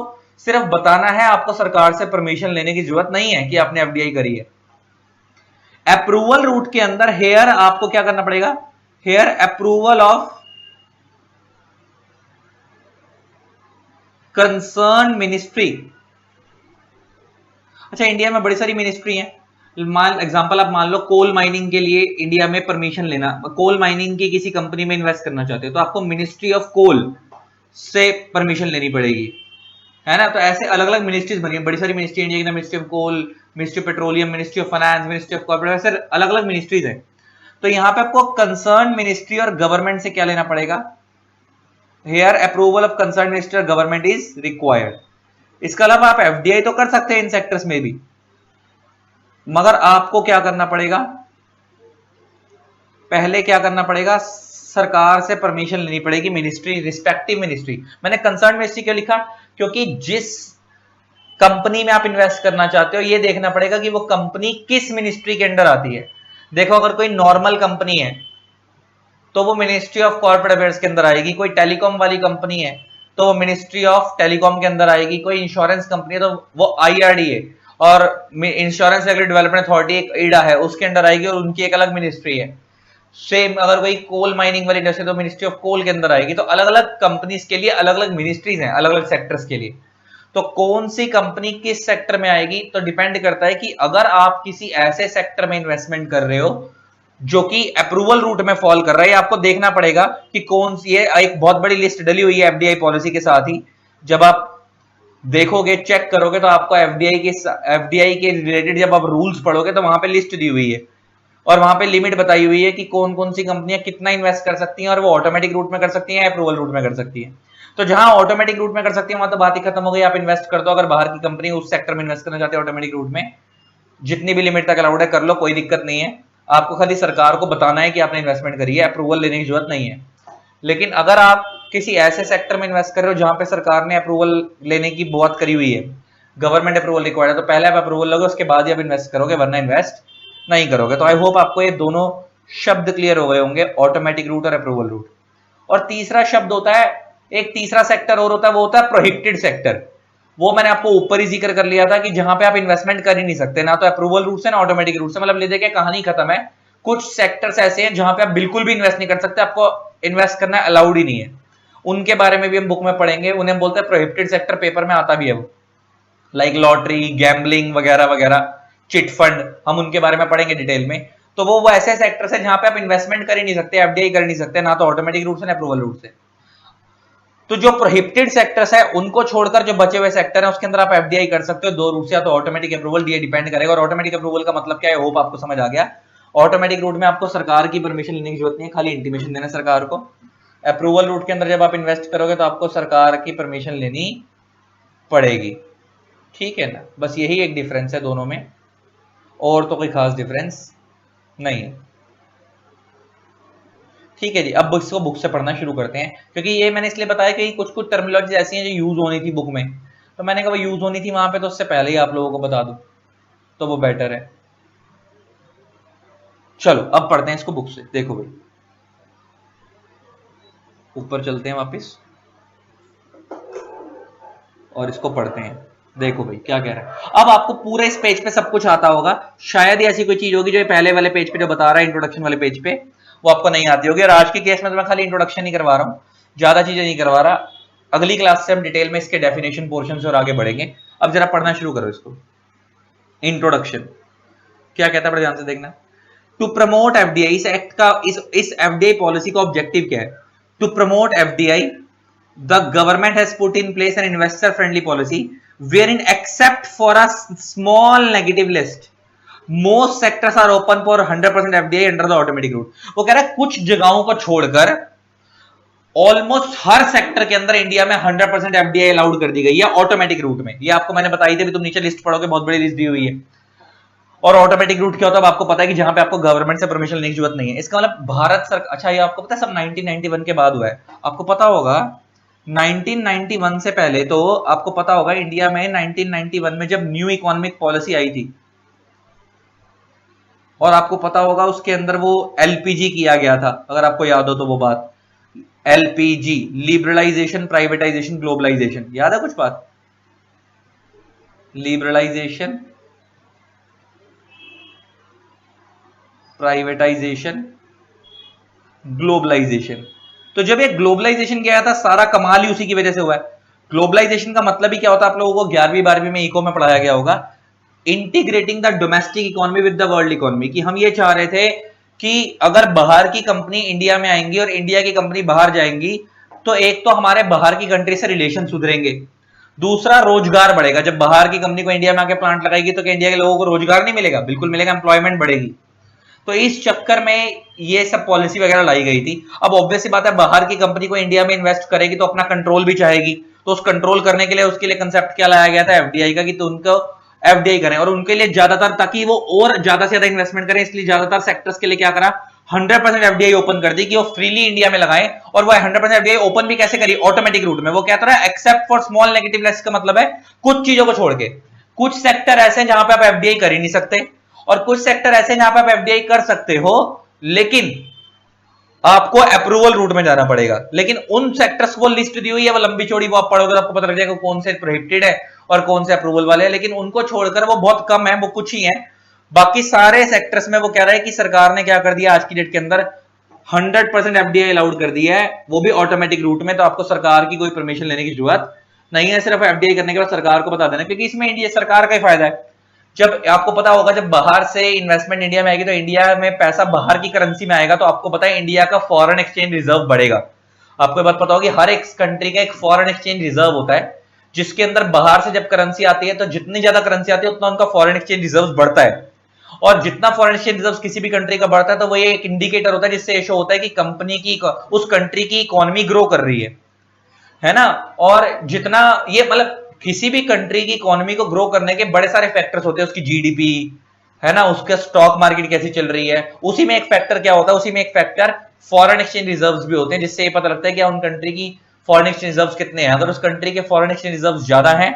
सिर्फ बताना है, आपको सरकार से परमिशन लेने की जरूरत नहीं है कि आपने एफडीआई करी है। अप्रूवल रूट के अंदर हेयर आपको क्या करना पड़ेगा? Here approval of concern ministry. अच्छा, इंडिया में बड़ी सारी मिनिस्ट्री है। एग्जांपल आप मान लो कोल माइनिंग के लिए इंडिया में परमिशन लेना, कोल माइनिंग की किसी कंपनी में इन्वेस्ट करना चाहते हो तो आपको मिनिस्ट्री ऑफ कोल से परमिशन लेनी पड़ेगी, है ना। तो ऐसे अलग अलग मिनिस्ट्रीज बनी है, बड़ी सारी मिनिस्ट्री इंडिया की, ministry of coal, ministry of petroleum, ministry of finance, ministry of corporate, ऐसे अलग अलग मिनिस्ट्रीज है। तो यहां पे आपको कंसर्न मिनिस्ट्री और गवर्नमेंट से क्या लेना पड़ेगा? Here approval of concern ministry और गवर्नमेंट इज रिक्वायर्ड। इसके अलावा आप एफडीआई तो कर सकते हैं इन सेक्टर्स में भी, मगर आपको क्या करना पड़ेगा? पहले क्या करना पड़ेगा? सरकार से परमिशन लेनी पड़ेगी, मिनिस्ट्री, रिस्पेक्टिव मिनिस्ट्री। मैंने कंसर्न मिनिस्ट्री क्यों लिखा? क्योंकि जिस कंपनी में आप इन्वेस्ट करना चाहते हो ये देखना पड़ेगा कि वो कंपनी किस मिनिस्ट्री के अंडर आती है। देखो, अगर कोई नॉर्मल कंपनी है तो वो मिनिस्ट्री ऑफ कॉर्पोरेट अफेयर्स के अंदर आएगी, कोई टेलीकॉम वाली कंपनी है तो वो मिनिस्ट्री ऑफ टेलीकॉम के अंदर आएगी, कोई इंश्योरेंस कंपनी है तो वो आईआरडीए और इंश्योरेंस रेगुलेटरी डेवलपमेंट अथॉरिटी एक ईडा है उसके अंदर आएगी और उनकी एक अलग मिनिस्ट्री है। सेम अगर कोई कोल माइनिंग वाली इंडस्ट्री तो मिनिस्ट्री ऑफ कोल के अंदर आएगी। तो अलग अलग कंपनीज के लिए अलग अलग मिनिस्ट्रीज हैं, अलग अलग सेक्टर्स के लिए। तो कौन सी कंपनी किस सेक्टर में आएगी तो डिपेंड करता है कि अगर आप किसी ऐसे सेक्टर में इन्वेस्टमेंट कर रहे हो जो कि अप्रूवल रूट में फॉल कर रहा है, आपको देखना पड़ेगा कि कौन सी है। एक बहुत बड़ी लिस्ट डली हुई है एफडीआई पॉलिसी के साथ ही, जब आप देखोगे, चेक करोगे तो आपको एफडीआई के रिलेटेड जब आप रूल्स पढ़ोगे तो वहां पे लिस्ट दी हुई है और वहां पे लिमिट बताई हुई है कि कौन कौन सी कंपनियां कितना इन्वेस्ट कर सकती हैं और वो ऑटोमेटिक रूट में कर सकती हैं या अप्रूवल रूट में कर सकती हैं। तो जहां ऑटोमेटिक रूट में कर सकती है वहां तो बात ही खत्म हो गई, आप इन्वेस्ट कर दो। अगर बाहर की कंपनी उस सेक्टर में इन्वेस्ट करना चाहते हैं ऑटोमेटिक रूट में, जितनी भी लिमिट तक अलाउड है कर लो, कोई दिक्कत नहीं है। आपको खाली सरकार को बताना है कि आपने इन्वेस्टमेंट करी है, अप्रूवल लेने की जरूरत नहीं है। लेकिन अगर आप किसी ऐसे सेक्टर में इन्वेस्ट कर रहे हो जहां पे सरकार ने अप्रूवल लेने की बात करी हुई है, गवर्नमेंट अप्रूवल रिक्वायर्ड है, तो पहले आप अप्रूवल लोगे उसके बाद ही आप इन्वेस्ट करोगे, वरना इन्वेस्ट नहीं करोगे। तो आई होप आपको ये दोनों शब्द क्लियर हो गए होंगे, ऑटोमेटिक रूट और अप्रूवल रूट। और तीसरा शब्द होता है, एक तीसरा सेक्टर और होता है, वो होता है प्रोहिबिटेड सेक्टर। वो मैंने आपको ऊपर ही जिक्र कर लिया था कि जहां पे आप इन्वेस्टमेंट कर ही नहीं सकते, ना तो अप्रूवल रूट से ना ऑटोमेटिक रूट से। मतलब ले देखिए कहानी खत्म है। कुछ सेक्टर्स ऐसे हैं जहां पे आप बिल्कुल भी इन्वेस्ट नहीं कर सकते, आपको इन्वेस्ट करना अलाउड ही नहीं है। उनके बारे में भी हम बुक में पढ़ेंगे, उन्हें बोलते हैं प्रोहिबिटेड सेक्टर, पेपर में आता भी है वो, लाइक लॉटरी, गैम्बलिंग वगैरह वगैरह, चिट फंड, हम उनके बारे में पढ़ेंगे डिटेल में। तो वो ऐसे सेक्टर्स है जहां पे आप इन्वेस्टमेंट कर ही नहीं सकते, एफडीआई कर नहीं सकते, ना तो ऑटोमेटिक रूट से ना अप्रूवल रूट से। तो जो प्रोहिबिटेड सेक्टर्स है उनको छोड़कर जो बचे हुए सेक्टर है उसके अंदर आप एफडीआई कर सकते हो दो रूट से, या तो ऑटोमेटिक अप्रूवल, ये डिपेंड करेगा। और ऑटोमेटिक अप्रूवल का मतलब क्या है, होप आपको समझ आ गया। ऑटोमेटिक रूट में आपको सरकार की परमिशन लेने की जरूरत नहीं है, खाली इंटीमेशन देना सरकार को। अप्रूवल रूट के अंदर जब आप इन्वेस्ट करोगे तो आपको सरकार की परमिशन लेनी पड़ेगी, ठीक है ना। बस यही एक डिफरेंस है दोनों में, और तो कोई खास डिफरेंस नहीं है, ठीक है जी। अब इसको बुक से पढ़ना शुरू करते हैं, क्योंकि ये मैंने इसलिए बताया कि कुछ कुछ टर्मिनोलॉजी ऐसी हैं जो यूज होनी थी बुक में, तो मैंने कहा यूज होनी थी वहां पे तो उससे पहले ही आप लोगों को बता दूं तो वो बेटर है। चलो अब पढ़ते हैं इसको बुक से। देखो भाई, ऊपर चलते हैं वापस और इसको पढ़ते हैं। देखो भाई क्या कह रहा है। अब आपको पूरे इस पेज पे सब कुछ आता होगा, शायद ही ऐसी कोई चीज होगी जो पहले वाले पेज पे जो बता रहा है, इंट्रोडक्शन वाले पेज पे, वो आपको नहीं आती होगी। और आज की केस में तो मैं खाली इंट्रोडक्शन ही करवा रहा हूँ, ज्यादा चीजें नहीं करवा रहा। अगली क्लास से हम डिटेल में इसके डेफिनेशन पोर्शन से और आगे बढ़ेंगे। अब जरा पढ़ना शुरू करो इसको। इंट्रोडक्शन क्या कहता है, बड़े ध्यान से देखना। टू प्रमोट एफडीआई, इस एक्ट का, इस एफडीआई पॉलिसी का ऑब्जेक्टिव क्या है? To promote FDI, the government has put in place an investor friendly policy where in except for a small negative list most sectors are open for 100% FDI under the automatic route. वो कह रहा है कुछ जगहों को छोड़कर almost हर sector के अंदर इंडिया में 100% एफडीआई अलाउड कर दी गई है ऑटोमेटिक रूट में। ये आपको मैंने बताई थी, तुम नीचे लिस्ट पढ़ोगे, बहुत बड़ी लिस्ट दी हुई है। और ऑटोमेटिक रूट क्या होता है आपको पता है कि जहां पे आपको गवर्नमेंट से परमिशन लेने की जरूरत नहीं है। इसका मतलब भारत सरकार, अच्छा ये आपको पता है सब 1991 के बाद हुआ है। आपको पता होगा 1991 से पहले तो आपको पता होगा इंडिया में 1991 में जब न्यू इकोनॉमिक पॉलिसी आई थी, और आपको पता होगा उसके अंदर वो एलपीजी किया गया था, अगर आपको याद हो तो वो बात, एलपीजी, लिबरलाइजेशन, प्राइवेटाइजेशन, ग्लोबलाइजेशन, याद है कुछ बात? Liberalisation, privatisation, globalisation. तो जब ये ग्लोबलाइजेशन किया था सारा कमाल ही उसी की वजह से हुआ है। ग्लोबलाइजेशन का मतलब ही क्या होता है आप लोगों को 11वीं 12वीं में इको में पढ़ाया गया होगा, integrating the domestic economy with the world economy. कि हम ये चाह रहे थे कि अगर बाहर की कंपनी इंडिया में आएंगी और इंडिया की कंपनी बाहर जाएंगी तो एक तो हमारे बाहर की कंट्री से रिलेशन सुधरेंगे, दूसरा रोजगार बढ़ेगा। जब बाहर की कंपनी को इंडिया में आके प्लांट लगाएगी तो क्या इंडिया के लोगों को रोजगार नहीं मिलेगा? बिल्कुल मिलेगा, एम्प्लॉयमेंट बढ़ेगी। तो इस चक्कर में ये सब पॉलिसी वगैरह लाई गई थी। अब ऑब्वियस सी बात है बाहर की कंपनी को इंडिया में इन्वेस्ट करेगी तो अपना कंट्रोल भी चाहेगी, तो उस कंट्रोल करने के लिए उसके लिए कंसेप्ट क्या लाया गया था? एफडीआई का, कि तो उनको एफडीआई करें और उनके लिए ज्यादातर, ताकि वो और ज्यादा से ज्यादा इन्वेस्टमेंट करें, इसलिए ज्यादातर सेक्टर्स के लिए क्या करा? 100% एफडीआई ओपन कर दी कि वो फ्रीली इंडिया में लगाएं। और वो 100% एफडीआई ओपन भी कैसे करी? ऑटोमेटिक रूट में। वो कहता है except for small negative list, का मतलब है कुछ चीजों को छोड़ के। कुछ सेक्टर ऐसे हैं जहां पे आप एफडीआई कर ही नहीं सकते, और कुछ सेक्टर ऐसे हैं जहां पे आप एफडीआई कर सकते हो लेकिन आपको अप्रूवल रूट में जाना पड़ेगा। लेकिन उन सेक्टर्स को लिस्ट दी हुई है, वो लंबी चौड़ी, वो आप पढ़ोगे तो आपको पता लग जाएगा कौन से प्रोहिबिटेड है और कौन से अप्रूवल वाले हैं। लेकिन उनको छोड़कर वो बहुत कम है, वो कुछ ही है। बाकी सारे सेक्टर्स में वो कह रहा है कि सरकार ने क्या कर दिया आज की डेट के अंदर, 100% एफडीआई अलाउड कर दिया है, वो भी ऑटोमेटिक रूट में। तो आपको सरकार की कोई परमिशन लेने की जरूरत नहीं है, सिर्फ एफडीआई करने के बाद सरकार को बता देना, क्योंकि इसमें इंडिया सरकार का ही फायदा है। जब आपको पता होगा जब बाहर से इन्वेस्टमेंट इंडिया में आएगी तो इंडिया में पैसा बाहर की करेंसी में आएगा, तो आपको पता है इंडिया का फॉरेन एक्सचेंज रिजर्व बढ़ेगा। आपको बात पता होगी हर एक कंट्री का एक फॉरेन एक्सचेंज रिजर्व होता है, जिसके अंदर बाहर से जब करेंसी आती है तो जितनी ज्यादा करेंसी आती है उतना उनका फॉरेन एक्सचेंज रिजर्व बढ़ता है। और जितना फॉरेन एक्सचेंज रिजर्व किसी भी कंट्री का बढ़ता है तो वो ये एक इंडिकेटर होता है जिससे ये शो होता है कि कंपनी की, उस कंट्री की इकोनॉमी ग्रो कर रही है ना। और जितना ये मतलब किसी भी कंट्री की इकोनॉमी को ग्रो करने के बड़े सारे फैक्टर्स होते हैं, उसकी जीडीपी है ना, उसका स्टॉक मार्केट कैसी चल रही है, उसी में एक फैक्टर क्या होता है, उसी में एक फैक्टर फॉरेन एक्सचेंज रिजर्व्स भी होते हैं, जिससे ये पता लगता है कि उन कंट्री की फॉरेन एक्सचेंज रिजर्व्स कितने हैं। अगर उस कंट्री के फॉरेन एक्सचेंज रिजर्व्स ज्यादा हैं,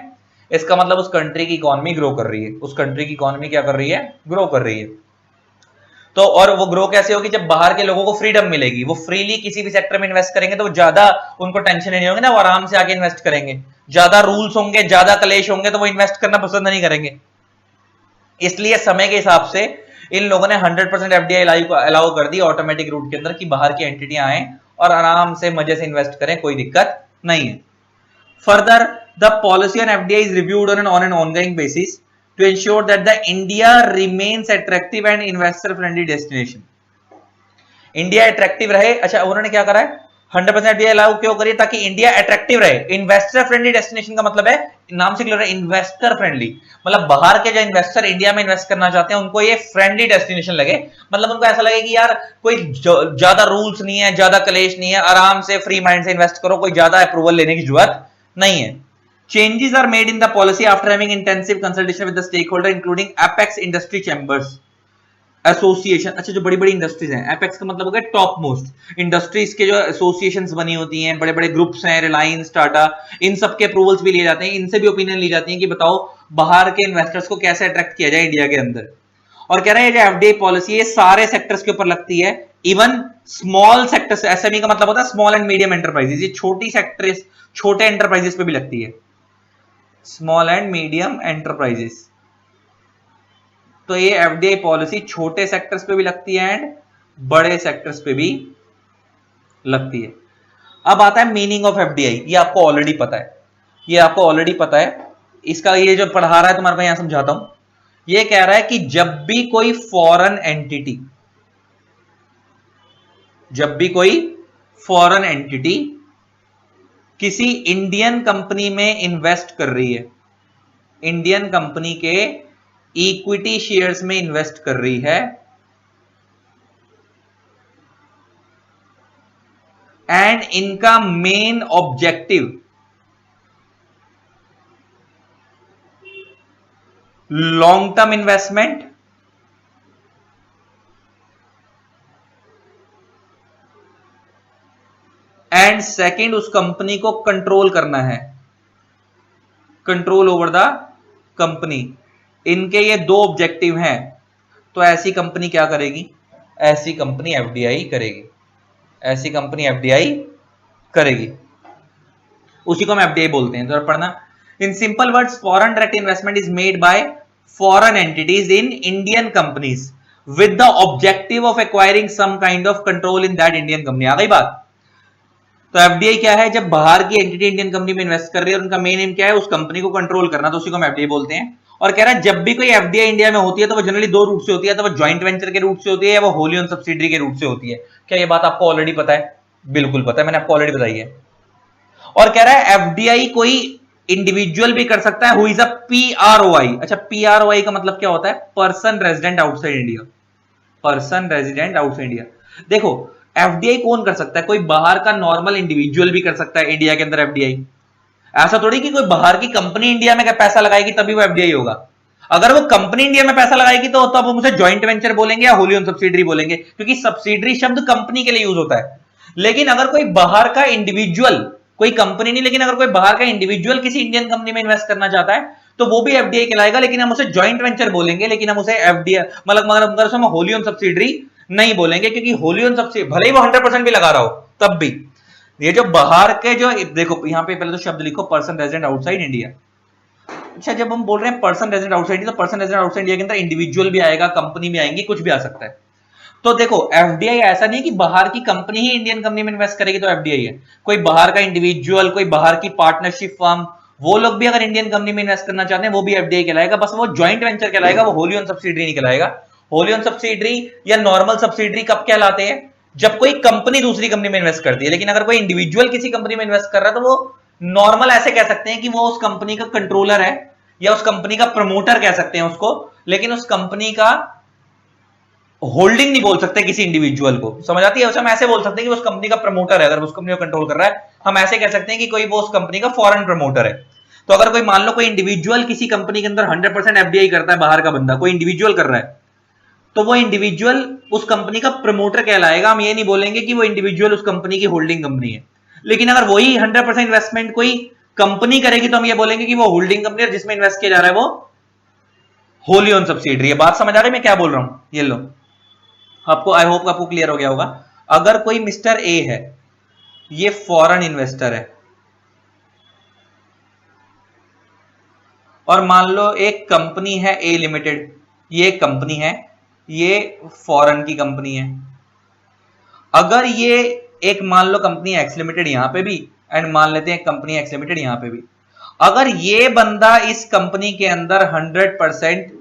इसका मतलब उस कंट्री की इकोनॉमी ग्रो कर रही है, उस कंट्री की इकोनॉमी क्या कर रही है? ग्रो कर रही है। तो और वो ग्रो कैसे होगी? जब बाहर के लोगों को फ्रीडम मिलेगी, वो फ्रीली किसी भी सेक्टर में इन्वेस्ट करेंगे तो ज्यादा उनको टेंशन नहीं होगी ना, वो आराम से आके इन्वेस्ट करेंगे। ज्यादा रूल्स होंगे, ज्यादा कलेश होंगे तो वो इन्वेस्ट करना पसंद नहीं करेंगे। इसलिए समय के हिसाब से इन लोगों ने 100% एफडीआई अलाउ कर दी ऑटोमेटिक रूट के अंदर, कि बाहर की एंटिटियां आए और आराम से मजे से इन्वेस्ट करें, कोई दिक्कत नहीं है। Further the policy on FDI is reviewed on an ongoing basis to ensure that the India remains attractive and investor friendly destination. India attractive रहे। अच्छा उन्होंने क्या करा है? 100% एफडीआई अलाउ क्यों करिए? ताकि इंडिया अट्रैक्टिव रहे। इन्वेस्टर फ्रेंडली डेस्टिनेशन का मतलब है, नाम से क्लियर है, इन्वेस्टर फ्रेंडली, मतलब बाहर के जो इन्वेस्टर इंडिया में इन्वेस्ट करना चाहते हैं उनको ये फ्रेंडली डेस्टिनेशन लगे, मतलब उनको ऐसा लगे कि यार कोई ज्यादा रूल्स नहीं है, ज्यादा कलेश नहीं है, आराम से फ्री माइंड से इन्वेस्ट करो, कोई ज्यादा अप्रूवल लेने की जरूरत नहीं है। Changes are made in the policy after having intensive consultation with the stakeholder, including Apex Industry Chambers Association। अच्छा जो बड़ी बड़ी इंडस्ट्रीज हैं, Apex का मतलब हो गया टॉप मोस्ट इंडस्ट्रीज के जो एसोसिएशंस बनी होती हैं, बड़े बड़े ग्रुप्स हैं, रिलायंस, टाटा, इन सब के अप्रूवल्स भी लिए जाते हैं, इनसे भी ओपिनियन ली जाती है कि बताओ बाहर के इन्वेस्टर्स को कैसे अट्रैक्ट किया जाए इंडिया के अंदर। और कह रहे हैं जो एफडीआई पॉलिसी है सारे सेक्टर्स के ऊपर लगती है, इवन स्मॉल सेक्टर्स। एसएमई का मतलब होता है स्मॉल एंड मीडियम एंटरप्राइजेस, ये छोटी सेक्टर्स, छोटे एंटरप्राइजेस पे भी लगती है, स्मॉल एंड मीडियम एंटरप्राइजेस। तो ये एफडीआई पॉलिसी छोटे सेक्टर्स पे भी लगती है एंड बड़े सेक्टर्स पे भी लगती है। अब आता है मीनिंग ऑफ एफडीआई, ये आपको ऑलरेडी पता है, ये आपको ऑलरेडी पता है। इसका ये जो पढ़ा रहा है तुम्हारे को यहां समझाता हूं। ये कह रहा है कि जब भी कोई फॉरेन एंटिटी, जब भी कोई फॉरेन एंटिटी किसी इंडियन कंपनी में इन्वेस्ट कर रही है, इंडियन कंपनी के इक्विटी शेयर्स में इन्वेस्ट कर रही है एंड इनका main objective long term investment and second उस कंपनी को कंट्रोल करना है, कंट्रोल ओवर द कंपनी। इनके ये दो ऑब्जेक्टिव हैं, तो ऐसी कंपनी क्या करेगी? ऐसी कंपनी एफडीआई करेगी, ऐसी कंपनी एफडीआई करेगी, उसी को हम एफडीआई बोलते हैं। तो पढ़ना, in simple words foreign direct investment is made by foreign entities in Indian companies with the objective of acquiring some kind of control in that Indian company. आ गई बात? तो एफडीआई क्या है? जब बाहर की एंटिटी इंडियन कंपनी में इन्वेस्ट कर रही है और उनका मेन एम क्या है? उस कंपनी को कंट्रोल करना, तो उसी को हम एफडीआई बोलते हैं। और कह रहा है जब भी कोई एफडीआई इंडिया में होती है तो वो जनरली दो रूट से होती है, तो वो ज्वाइंट वेंचर के रूट से होती है या वो होली ओन सब्सिडरी के रूट से होती है। क्या ये बात आपको ऑलरेडी पता है? बिल्कुल पता है, मैंने आपको ऑलरेडी बताई है। और कह रहा है एफडीआई कोई इंडिविजुअल भी कर सकता है, हु इज अ पीआरओआई। अच्छा, पीआरओआई का मतलब क्या होता है? Person resident outside India, person resident outside India. देखो, एफडीआई कौन कर सकता है? कोई बाहर का नॉर्मल इंडिविजुअल भी कर सकता है इंडिया के अंदर एफडीआई। ऐसा थोड़ी कि कोई बाहर की कंपनी इंडिया में पैसा लगाएगी तभी वो एफडीआई होगा। अगर वो कंपनी इंडिया में पैसा लगाएगी तो तब हम उसे ज्वाइंट वेंचर बोलेंगे या होली ओन सब्सिडरी बोलेंगे, क्योंकि सब्सिडरी शब्द कंपनी के लिए यूज होता है। लेकिन अगर कोई बाहर का इंडिविजुअल, कोई कंपनी नहीं, लेकिन अगर कोई बाहर का इंडिविजुअल किसी इंडियन कंपनी में इन्वेस्ट करना चाहता है तो वो भी एफडीआई कहलाएगा, लेकिन हम उसे ज्वाइंट वेंचर बोलेंगे, लेकिन हम उसे एफडीआई मतलब हम होली ओन सब्सिडरी नहीं बोलेंगे, क्योंकि होली ओन सब्सिडरी भले ही वो 100% भी लगा रहा हो तब भी ये जो बाहर के जो, देखो यहां पे पहले तो शब्द लिखो पर्सन रेजिडेंट आउटसाइड इंडिया। अच्छा, जब हम बोल रहे हैं पर्सन रेजिडेंट आउटसाइड इंडिया, तो पर्सन रेजिडेंट आउटसाइड इंडिया के अंदर इंडिविजुअल भी आएगा, कंपनी भी आएंगी, कुछ भी आ सकता है। तो देखो, एफडीआई ऐसा नहीं कि बाहर की कंपनी ही इंडियन कंपनी में इन्वेस्ट करेगी तो एफडीआई है। कोई बाहर का इंडिविजुअल, कोई बाहर की पार्टनरशिप फर्म, वो लोग भी अगर इंडियन कंपनी में इन्वेस्ट करना चाहते हैं वो भी एफडीआई कहलाएगा, बस वो ज्वाइंट वेंचर कहलाएगा, वो होली ओन सब्सिडरी नहीं कहलाएगा। होली ओन सब्सिडरी या नॉर्मल सब्सिडरी कब कहलाते हैं? जब कोई कंपनी दूसरी कंपनी में इन्वेस्ट करती है। लेकिन अगर कोई इंडिविजुअल किसी कंपनी में इन्वेस्ट कर रहा है तो वो नॉर्मल ऐसे कह सकते हैं कि वो उस कंपनी का कंट्रोलर है या उस कंपनी का प्रमोटर कह सकते हैं उसको, लेकिन उस कंपनी का होल्डिंग नहीं बोल सकते किसी इंडिविजुअल को। समझ आती है? उसे हम ऐसे बोल सकते हैं कि उस कंपनी का प्रमोटर है, अगर उस कंपनी को कंट्रोल कर रहा है हम ऐसे कह सकते हैं कि कोई वो उस कंपनी का फॉरेन प्रमोटर है। तो अगर कोई मान लो कोई इंडिविजुअल किसी कंपनी के अंदर 100% एफडीआई करता है, बाहर का बंदा कोई इंडिविजुअल कर रहा है, तो वो इंडिविजुअल उस कंपनी का प्रमोटर कहलाएगा। हम ये नहीं बोलेंगे कि वो इंडिविजुअल उस कंपनी की होल्डिंग कंपनी है। लेकिन अगर वही 100% इन्वेस्टमेंट कोई कंपनी करेगी तो हम ये बोलेंगे कि वो होल्डिंग कंपनी है, जिसमें इन्वेस्ट किया जा रहा है वो होली ओन सब्सिडरी है। बात समझ आ रही मैं क्या बोल रहा हूं? ये लो, आपको आई होप आपको क्लियर हो गया होगा। अगर कोई मिस्टर ए है, ये फॉरेन इन्वेस्टर है, और मान लो एक कंपनी है ए लिमिटेड, ये एक कंपनी है, ये फॉरेन की कंपनी है। अगर ये एक मान लो कंपनी एक्स लिमिटेड यहां पे भी, एंड मान लेते हैं कंपनी एक्स लिमिटेड यहां पे भी, अगर ये बंदा इस कंपनी के अंदर 100%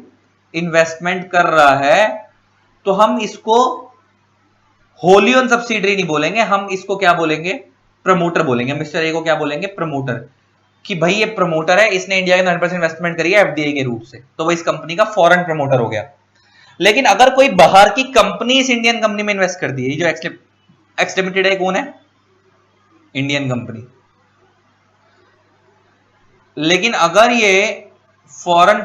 इन्वेस्टमेंट कर रहा है तो हम इसको होली ओन सब्सिडरी नहीं बोलेंगे, हम इसको क्या बोलेंगे? प्रमोटर बोलेंगे। मिस्टर ए को क्या बोलेंगे? प्रमोटर। कि भाई ये प्रमोटर है, इसने इंडिया के 100% इन्वेस्टमेंट करी है एफडीआई के रूट से, तो वो इस कंपनी का फॉरेन प्रमोटर हो गया। लेकिन अगर कोई बाहर की कंपनी इस इंडियन कंपनी में इन्वेस्ट कर दी है, जो एक्स लिमिटेड है, कौन है? Indian company. लेकिन अगर ये फॉरेन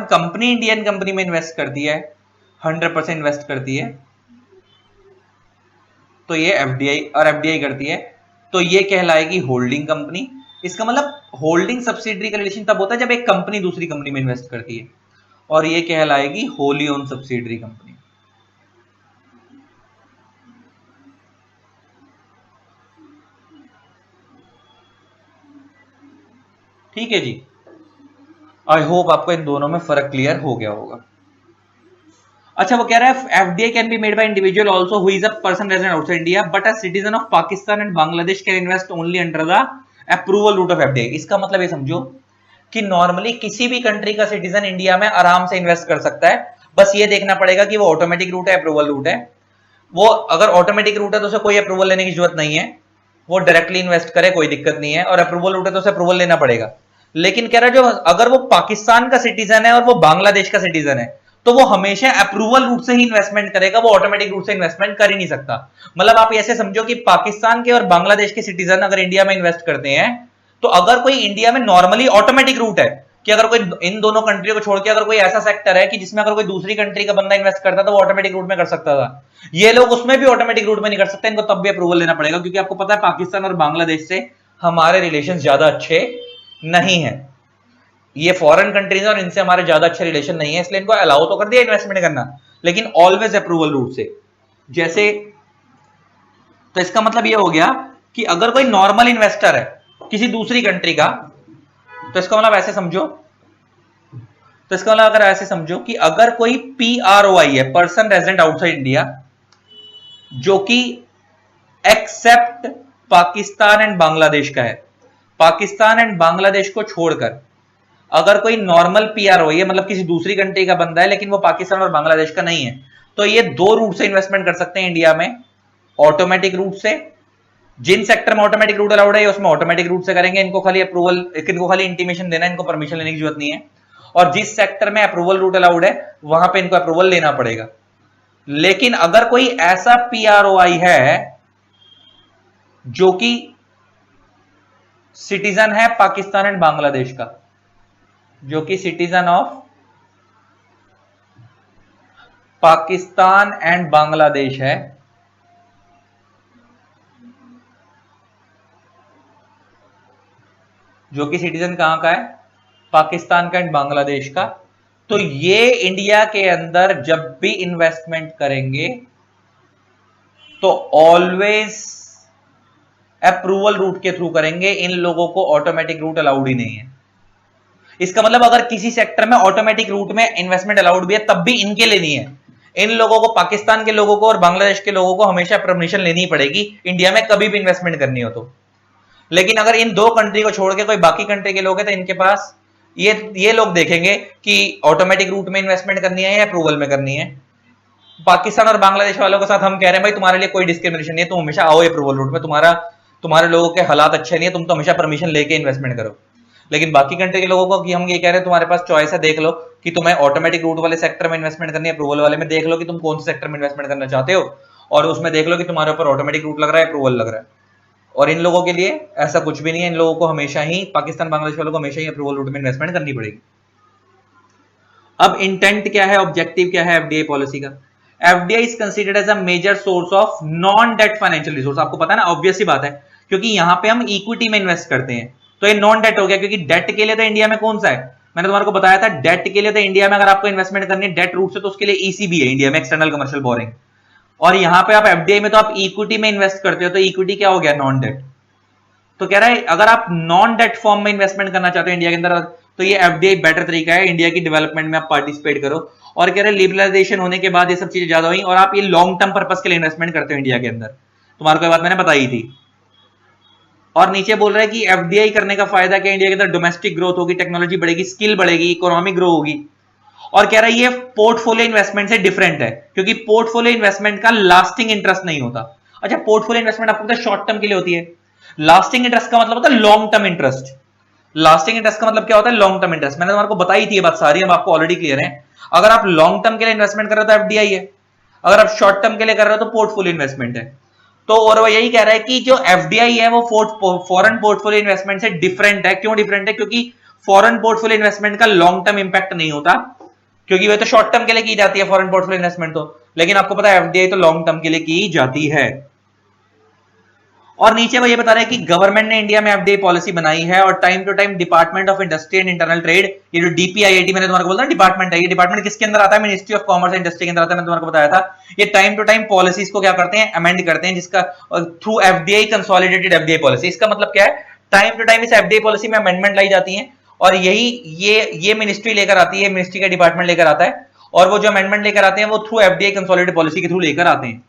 कंपनी इंडियन कंपनी में इन्वेस्ट करती है, 100% इन्वेस्ट करती है, तो ये एफडीआई, और एफडीआई करती है तो ये कहलाएगी होल्डिंग कंपनी। इसका मतलब होल्डिंग सब्सिडरी का रिलेशन तब होता है जब एक कंपनी दूसरी कंपनी में इन्वेस्ट करती है, और ये कहलाएगी होली ओन सब्सिडरी कंपनी। ठीक है जी, आई होप आपको इन दोनों में फर्क क्लियर हो गया होगा। अच्छा, वो कह रहा है FDI can be made by individual also who is a person resident outside India but a citizen of Pakistan and Bangladesh can invest only under the approval route of FDI. इसका मतलब ये समझो कि नॉर्मली किसी भी कंट्री का सिटीजन इंडिया में आराम से इन्वेस्ट कर सकता है, बस ये देखना पड़ेगा कि वो ऑटोमेटिक रूट है, अप्रूवल रूट है। वो अगर ऑटोमेटिक रूट है तो उसे कोई अप्रूवल लेने की जरूरत नहीं है, वो डायरेक्टली इन्वेस्ट करे, कोई दिक्कत नहीं है। और अप्रूवल रूट है तो उसे अप्रूवल लेना पड़ेगा। लेकिन कह रहा है जो अगर वो पाकिस्तान का सिटीजन है और वो बांग्लादेश का सिटीजन है तो वो हमेशा अप्रूवल रूट से ही इन्वेस्टमेंट करेगा, वो ऑटोमेटिक रूट से इन्वेस्टमेंट कर ही नहीं सकता। मतलब आप ऐसे समझो कि पाकिस्तान के और बांग्लादेश के सिटीजन अगर इंडिया में इन्वेस्ट करते हैं तो अगर कोई इंडिया में नॉर्मली ऑटोमेटिक रूट है कि अगर कोई इन दोनों कंट्रियों को छोड़ के अगर कोई ऐसा सेक्टर है कि जिसमें अगर कोई दूसरी कंट्री का बंदा इन्वेस्ट करता तो वो ऑटोमेटिक रूट में कर सकता था, ये लोग उसमें भी ऑटोमेटिक रूट में नहीं कर सकते, इनको तब भी अप्रूवल लेना पड़ेगा, क्योंकि आपको पता है पाकिस्तान और बांग्लादेश से हमारे रिलेशन ज्यादा अच्छे नहीं है, ये फॉरेन कंट्रीज और इनसे हमारे ज्यादा अच्छे रिलेशन नहीं है, इसलिए इनको अलाउ तो कर दिया इन्वेस्टमेंट करना, लेकिन ऑलवेज अप्रूवल रूट से। जैसे तो इसका मतलब ये हो गया कि अगर कोई नॉर्मल इन्वेस्टर है किसी दूसरी कंट्री का, तो इसका मतलब ऐसे समझो, तो इसका मतलब अगर ऐसे समझो कि अगर कोई PROI है, पर्सन रेजिडेंट आउटसाइड इंडिया, जो कि एक्सेप्ट पाकिस्तान एंड बांग्लादेश का है, पाकिस्तान एंड बांग्लादेश को छोड़कर अगर कोई नॉर्मल PROI है, मतलब किसी दूसरी कंट्री का बंदा है लेकिन वो पाकिस्तान और बांग्लादेश का नहीं है, तो ये दो रूट से इन्वेस्टमेंट कर सकते हैं इंडिया में, ऑटोमेटिक रूट से, जिन सेक्टर में ऑटोमेटिक रूट अलाउड है उसमें ऑटोमेटिक रूट से करेंगे, इनको खाली अप्रूवल, इनको खाली इंटीमेशन देना है, इनको परमिशन लेने की जरूरत नहीं है, और जिस सेक्टर में अप्रूवल रूट अलाउड है वहां पे इनको अप्रूवल लेना पड़ेगा। लेकिन अगर कोई ऐसा PROI है जो कि सिटीजन है पाकिस्तान एंड बांग्लादेश का, जो कि citizen of Pakistan and Bangladesh है, जो कि सिटीजन कहां का है, पाकिस्तान का एंड बांग्लादेश का, तो ये इंडिया के अंदर जब भी इन्वेस्टमेंट करेंगे तो ऑलवेज अप्रूवल रूट के थ्रू करेंगे, इन लोगों को ऑटोमेटिक रूट अलाउड ही नहीं है। इसका मतलब अगर किसी सेक्टर में ऑटोमेटिक रूट में इन्वेस्टमेंट अलाउड भी है तब भी इनके लिए नहीं है, इन लोगों को, पाकिस्तान के लोगों को और बांग्लादेश के लोगों को हमेशा परमिशन लेनी पड़ेगी इंडिया में कभी भी इन्वेस्टमेंट करनी हो तो। लेकिन अगर इन दो कंट्री को छोड़ के कोई बाकी कंट्री के लोग हैं तो इनके पास ये लोग देखेंगे कि ऑटोमेटिक रूट में इन्वेस्टमेंट करनी है या अप्रूवल में करनी है। पाकिस्तान और बांग्लादेश वालों के साथ हम कह रहे हैं भाई तुम्हारे लिए कोई डिस्क्रिमिनेशन नहीं है, तुम हमेशा आओ अप्रूवल रूट में, तुम्हारे लोगों के हालात अच्छे नहीं है, तुम तो हमेशा परमिशन लेके इन्वेस्टमेंट करो। लेकिन बाकी कंट्री के लोगों को कि हम ये कह रहे हैं तुम्हारे पास चॉइस है, देख लो कि तुम्हें ऑटोमेटिक रूट वाले सेक्टर में इन्वेस्टमेंट करनी है, अप्रूवल वाले में देख लो कि तुम कौन से सेक्टर में इन्वेस्टमेंट करना चाहते हो, और उसमें देख लो कि तुम्हारे ऊपर ऑटोमेटिक रूट लग रहा है, अप्रूवल लग रहा है। और इन लोगों के लिए ऐसा कुछ भी नहीं है, इन लोगों को हमेशा ही, पाकिस्तान बांग्लादेश वालों को हमेशा ही अप्रूवल रूट में इन्वेस्टमेंट करनी पड़ेगी। अब इंटेंट क्या है, ऑब्जेक्टिव क्या है FDI पॉलिसी का? FDI is considered as a major source of non debt financial resource. आपको पता है ना, ऑब्वियस सी बात है, क्योंकि यहां पे हम इक्विटी में इन्वेस्ट करते हैं तो ये नॉन डेट हो गया, क्योंकि डेट के लिए तो इंडिया में कौन सा है, मैंने तुम्हारे को बताया था, डेट के लिए तो इंडिया में अगर आपको इन्वेस्टमेंट करनी है डेट रूट से तो उसके लिए ECB है इंडिया में, एक्सटर्नल कमर्शियल बोरिंग, और यहां पे आप FDI में तो आप इक्विटी में इन्वेस्ट करते हो, तो इक्विटी क्या हो गया, नॉन डेट। तो कह रहा है अगर आप नॉन डेट फॉर्म में इन्वेस्टमेंट करना चाहते हो इंडिया के अंदर तो ये FDI बेटर तरीका है, इंडिया की डेवलपमेंट में आप पार्टिसिपेट करो। और कह रहे हैं लिबरलाइजेशन होने के बाद ये सब चीजें ज्यादा हुई और आप ये लॉन्ग टर्म पर्पस के लिए इन्वेस्टमेंट करते हो इंडिया के अंदर, तुम्हारे को ये बात मैंने बताई थी। और नीचे बोल रहा है कि FDI करने का फायदा क्या, इंडिया के अंदर डोमेस्टिक ग्रोथ होगी, टेक्नोलॉजी बढ़ेगी, स्किल बढ़ेगी, इकोनॉमी ग्रो होगी। और कह रहा है ये पोर्टफोलियो इन्वेस्टमेंट से डिफरेंट है, क्योंकि पोर्टफोलियो इन्वेस्टमेंट का लास्टिंग इंटरेस्ट नहीं होता। अच्छा, पोर्टफोलियो इन्वेस्टमेंट आपको पता है शॉर्ट टर्म के लिए होती है, लास्टिंग इंटरेस्ट का मतलब होता है long term interest. Lasting interest का मतलब क्या होता है, लॉन्ग टर्म इंटरेस्ट। मैंने तुम्हारे को बताई थी ये बात सारी, अब आपको ऑलरेडी क्लियर है। अगर आप लॉन्ग टर्म के लिए इन्वेस्टमेंट कर रहे हो तो FDI है, अगर आप शॉर्ट टर्म के लिए कर रहे हो तो पोर्टफोलियो इन्वेस्टमेंट है। तो और वो यही कह रहा है कि जो FDI है वो फॉरेन पोर्टफोलियो इन्वेस्टमेंट से डिफरेंट है। क्यों डिफरेंट है? क्योंकि फॉरेन पोर्टफोलियो इन्वेस्टमेंट का लॉन्ग टर्म इंपैक्ट नहीं होता, क्योंकि वो तो शॉर्ट टर्म के लिए की जाती है फॉरेन पोर्टफोलियो इन्वेस्टमेंट तो, लेकिन आपको पता है FDI तो लॉन्ग टर्म के लिए की जाती है। और नीचे वो ये बता रहे हैं कि गवर्नमेंट ने इंडिया में FDI पॉलिसी बनाई है और time to time department of industry and internal trade, ये जो DPIIT मैंने तुम्हारे को बोला डिपार्टमेंट है, ये डिपार्टमेंट किसके अंदर आता है, ministry of commerce and industry के अंदर आता है, मैंने तुम्हारे को बताया था। ये टाइम टू टाइम पॉलिसीज को क्या करते हैं, अमेंड करते हैं, जिसका through FDI consolidated FDI policy. इसका मतलब क्या है, टाइम टू टाइम इस FDI पॉलिसी में अमेंडमेंट लाई जाती है और ये मिनिस्ट्री लेकर आती है, मिनिस्ट्री का डिपार्टमेंट लेकर आता है, और वो जो अमेंडमेंट लेकर आते हैं वो थ्रू FDI कंसोलिडेटेड पॉलिसी के थ्रू लेकर आते हैं।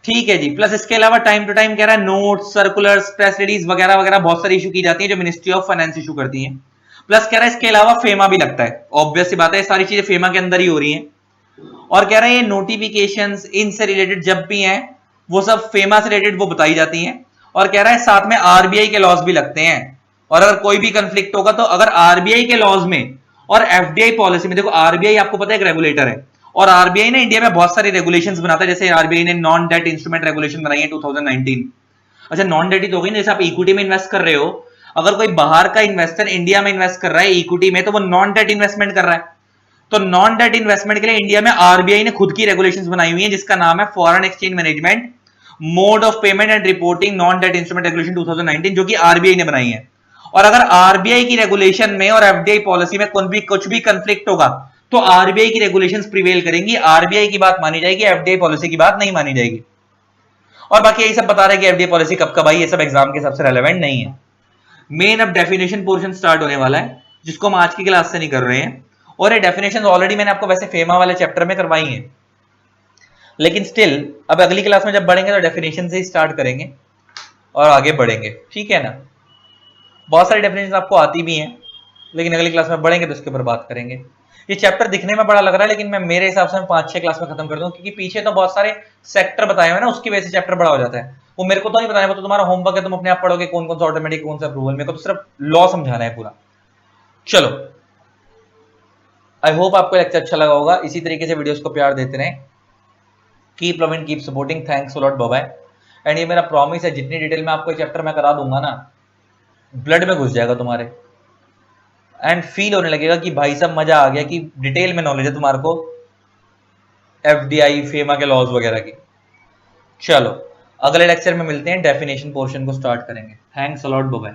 ठीक है जी। प्लस इसके अलावा टाइम टू टाइम कह रहा है नोट्स, सर्कुलर्स, प्रेस रिलीज वगैरह वगैरह बहुत सारी इशू की जाती है जो मिनिस्ट्री ऑफ फाइनेंस इशू करती है। प्लस कह रहा है इसके अलावा फेमा भी लगता है, ऑब्वियस सी बात है, सारी चीजें फेमा के अंदर ही हो रही हैं। और कह रहे हैं ये नोटिफिकेशंस इनसे रिलेटेड जब भी हैं वो सब फेमा से रिलेटेड वो बताई जाती हैं। और कह रहा है साथ में RBI के लॉस भी लगते हैं, और अगर कोई भी कंफ्लिक्ट होगा तो अगर आरबीआई के लॉज में और एफडीआई पॉलिसी में, देखो आरबीआई आपको पता है एक रेगुलेटर है, और आरबीआई ने इंडिया में बहुत सारी रेगुलेशंस बनाता है, जैसे आरबीआई ने नॉन डेट इंस्ट्रूमेंट रेगुलेशन बनाई है 2019। अच्छा नॉन डेट ही तो हो गई, जैसे आप इक्विटी में इन्वेस्ट कर रहे हो, अगर कोई बाहर का इन्वेस्टर इंडिया में इन्वेस्ट कर रहा है इक्विटी में, तो वो नॉन डेट इन्वेस्टमेंट कर रहा है। तो नॉन डेट इन्वेस्टमेंट के लिए इंडिया में आरबीआई ने खुद की रेगुलेशंस बनाई हुई है, जिसका नाम है foreign exchange management mode of payment and reporting non debt instrument regulation 2019, जो कि आरबीआई ने बनाई है। और अगर आरबीआई की रेगुलेशन में और एफडीआई पॉलिसी में कुछ भी कंफ्लिक्ट होगा तो आरबीआई की रेगुलेशंस प्रिवेल करेंगी, आरबीआई की बात मानी जाएगी, एफडीआई पॉलिसी की बात नहीं मानी जाएगी। और बाकी यही सब बता रहे हैं कि एफडीआई पॉलिसी कब कब आई, ये सब एग्जाम के हिसाब से रेलेवेंट नहीं है। मेन अब डेफिनेशन पोर्शन स्टार्ट होने वाला है, जिसको हम आज की क्लास से नहीं कर रहे हैं, और ये डेफिनेशन ऑलरेडी मैंने आपको वैसे फेमा वाले चैप्टर में करवाई है, लेकिन स्टिल अब अगली क्लास में जब बढ़ेंगे तो डेफिनेशन से ही स्टार्ट करेंगे और आगे बढ़ेंगे, ठीक है ना। बहुत सारी डेफिनेशन आपको आती भी हैं, लेकिन अगली क्लास में बढ़ेंगे तो उसके ऊपर बात करेंगे। ये चैप्टर दिखने में बड़ा लग रहा है, लेकिन मैं मेरे हिसाब से 5-6 क्लास में खत्म कर दूं, क्योंकि पीछे तो बहुत सारे सेक्टर बताए हुए ना, उसकी वजह से चैप्टर बड़ा हो जाता है। वो मेरे को तो नहीं बताना, वो तो तुम्हारा होमवर्क है, तुम अपने आप पढ़ोगे कौन कौन सा ऑटोमेटिक कौन सा अप्रूवल। मेरे को तो सिर्फ लॉ समझाना है पूरा। चलो आई होप आपको लेक्चर अच्छा लगा होगा। इसी तरीके से वीडियोस को प्यार देते रहें। Keep loving, keep supporting, thanks a lot, bye bye. And ये मेरा प्रॉमिस है, जितनी डिटेल में आपको चैप्टर में करा दूंगा ना, ब्लड में घुस जाएगा तुम्हारे, एंड फील होने लगेगा कि भाई साहब मजा आ गया, कि डिटेल में नॉलेज है तुम्हारे को एफडीआई फेमा के लॉज वगैरह की। चलो अगले लेक्चर में मिलते हैं, डेफिनेशन पोर्शन को स्टार्ट करेंगे। Thanks a lot, bye bye.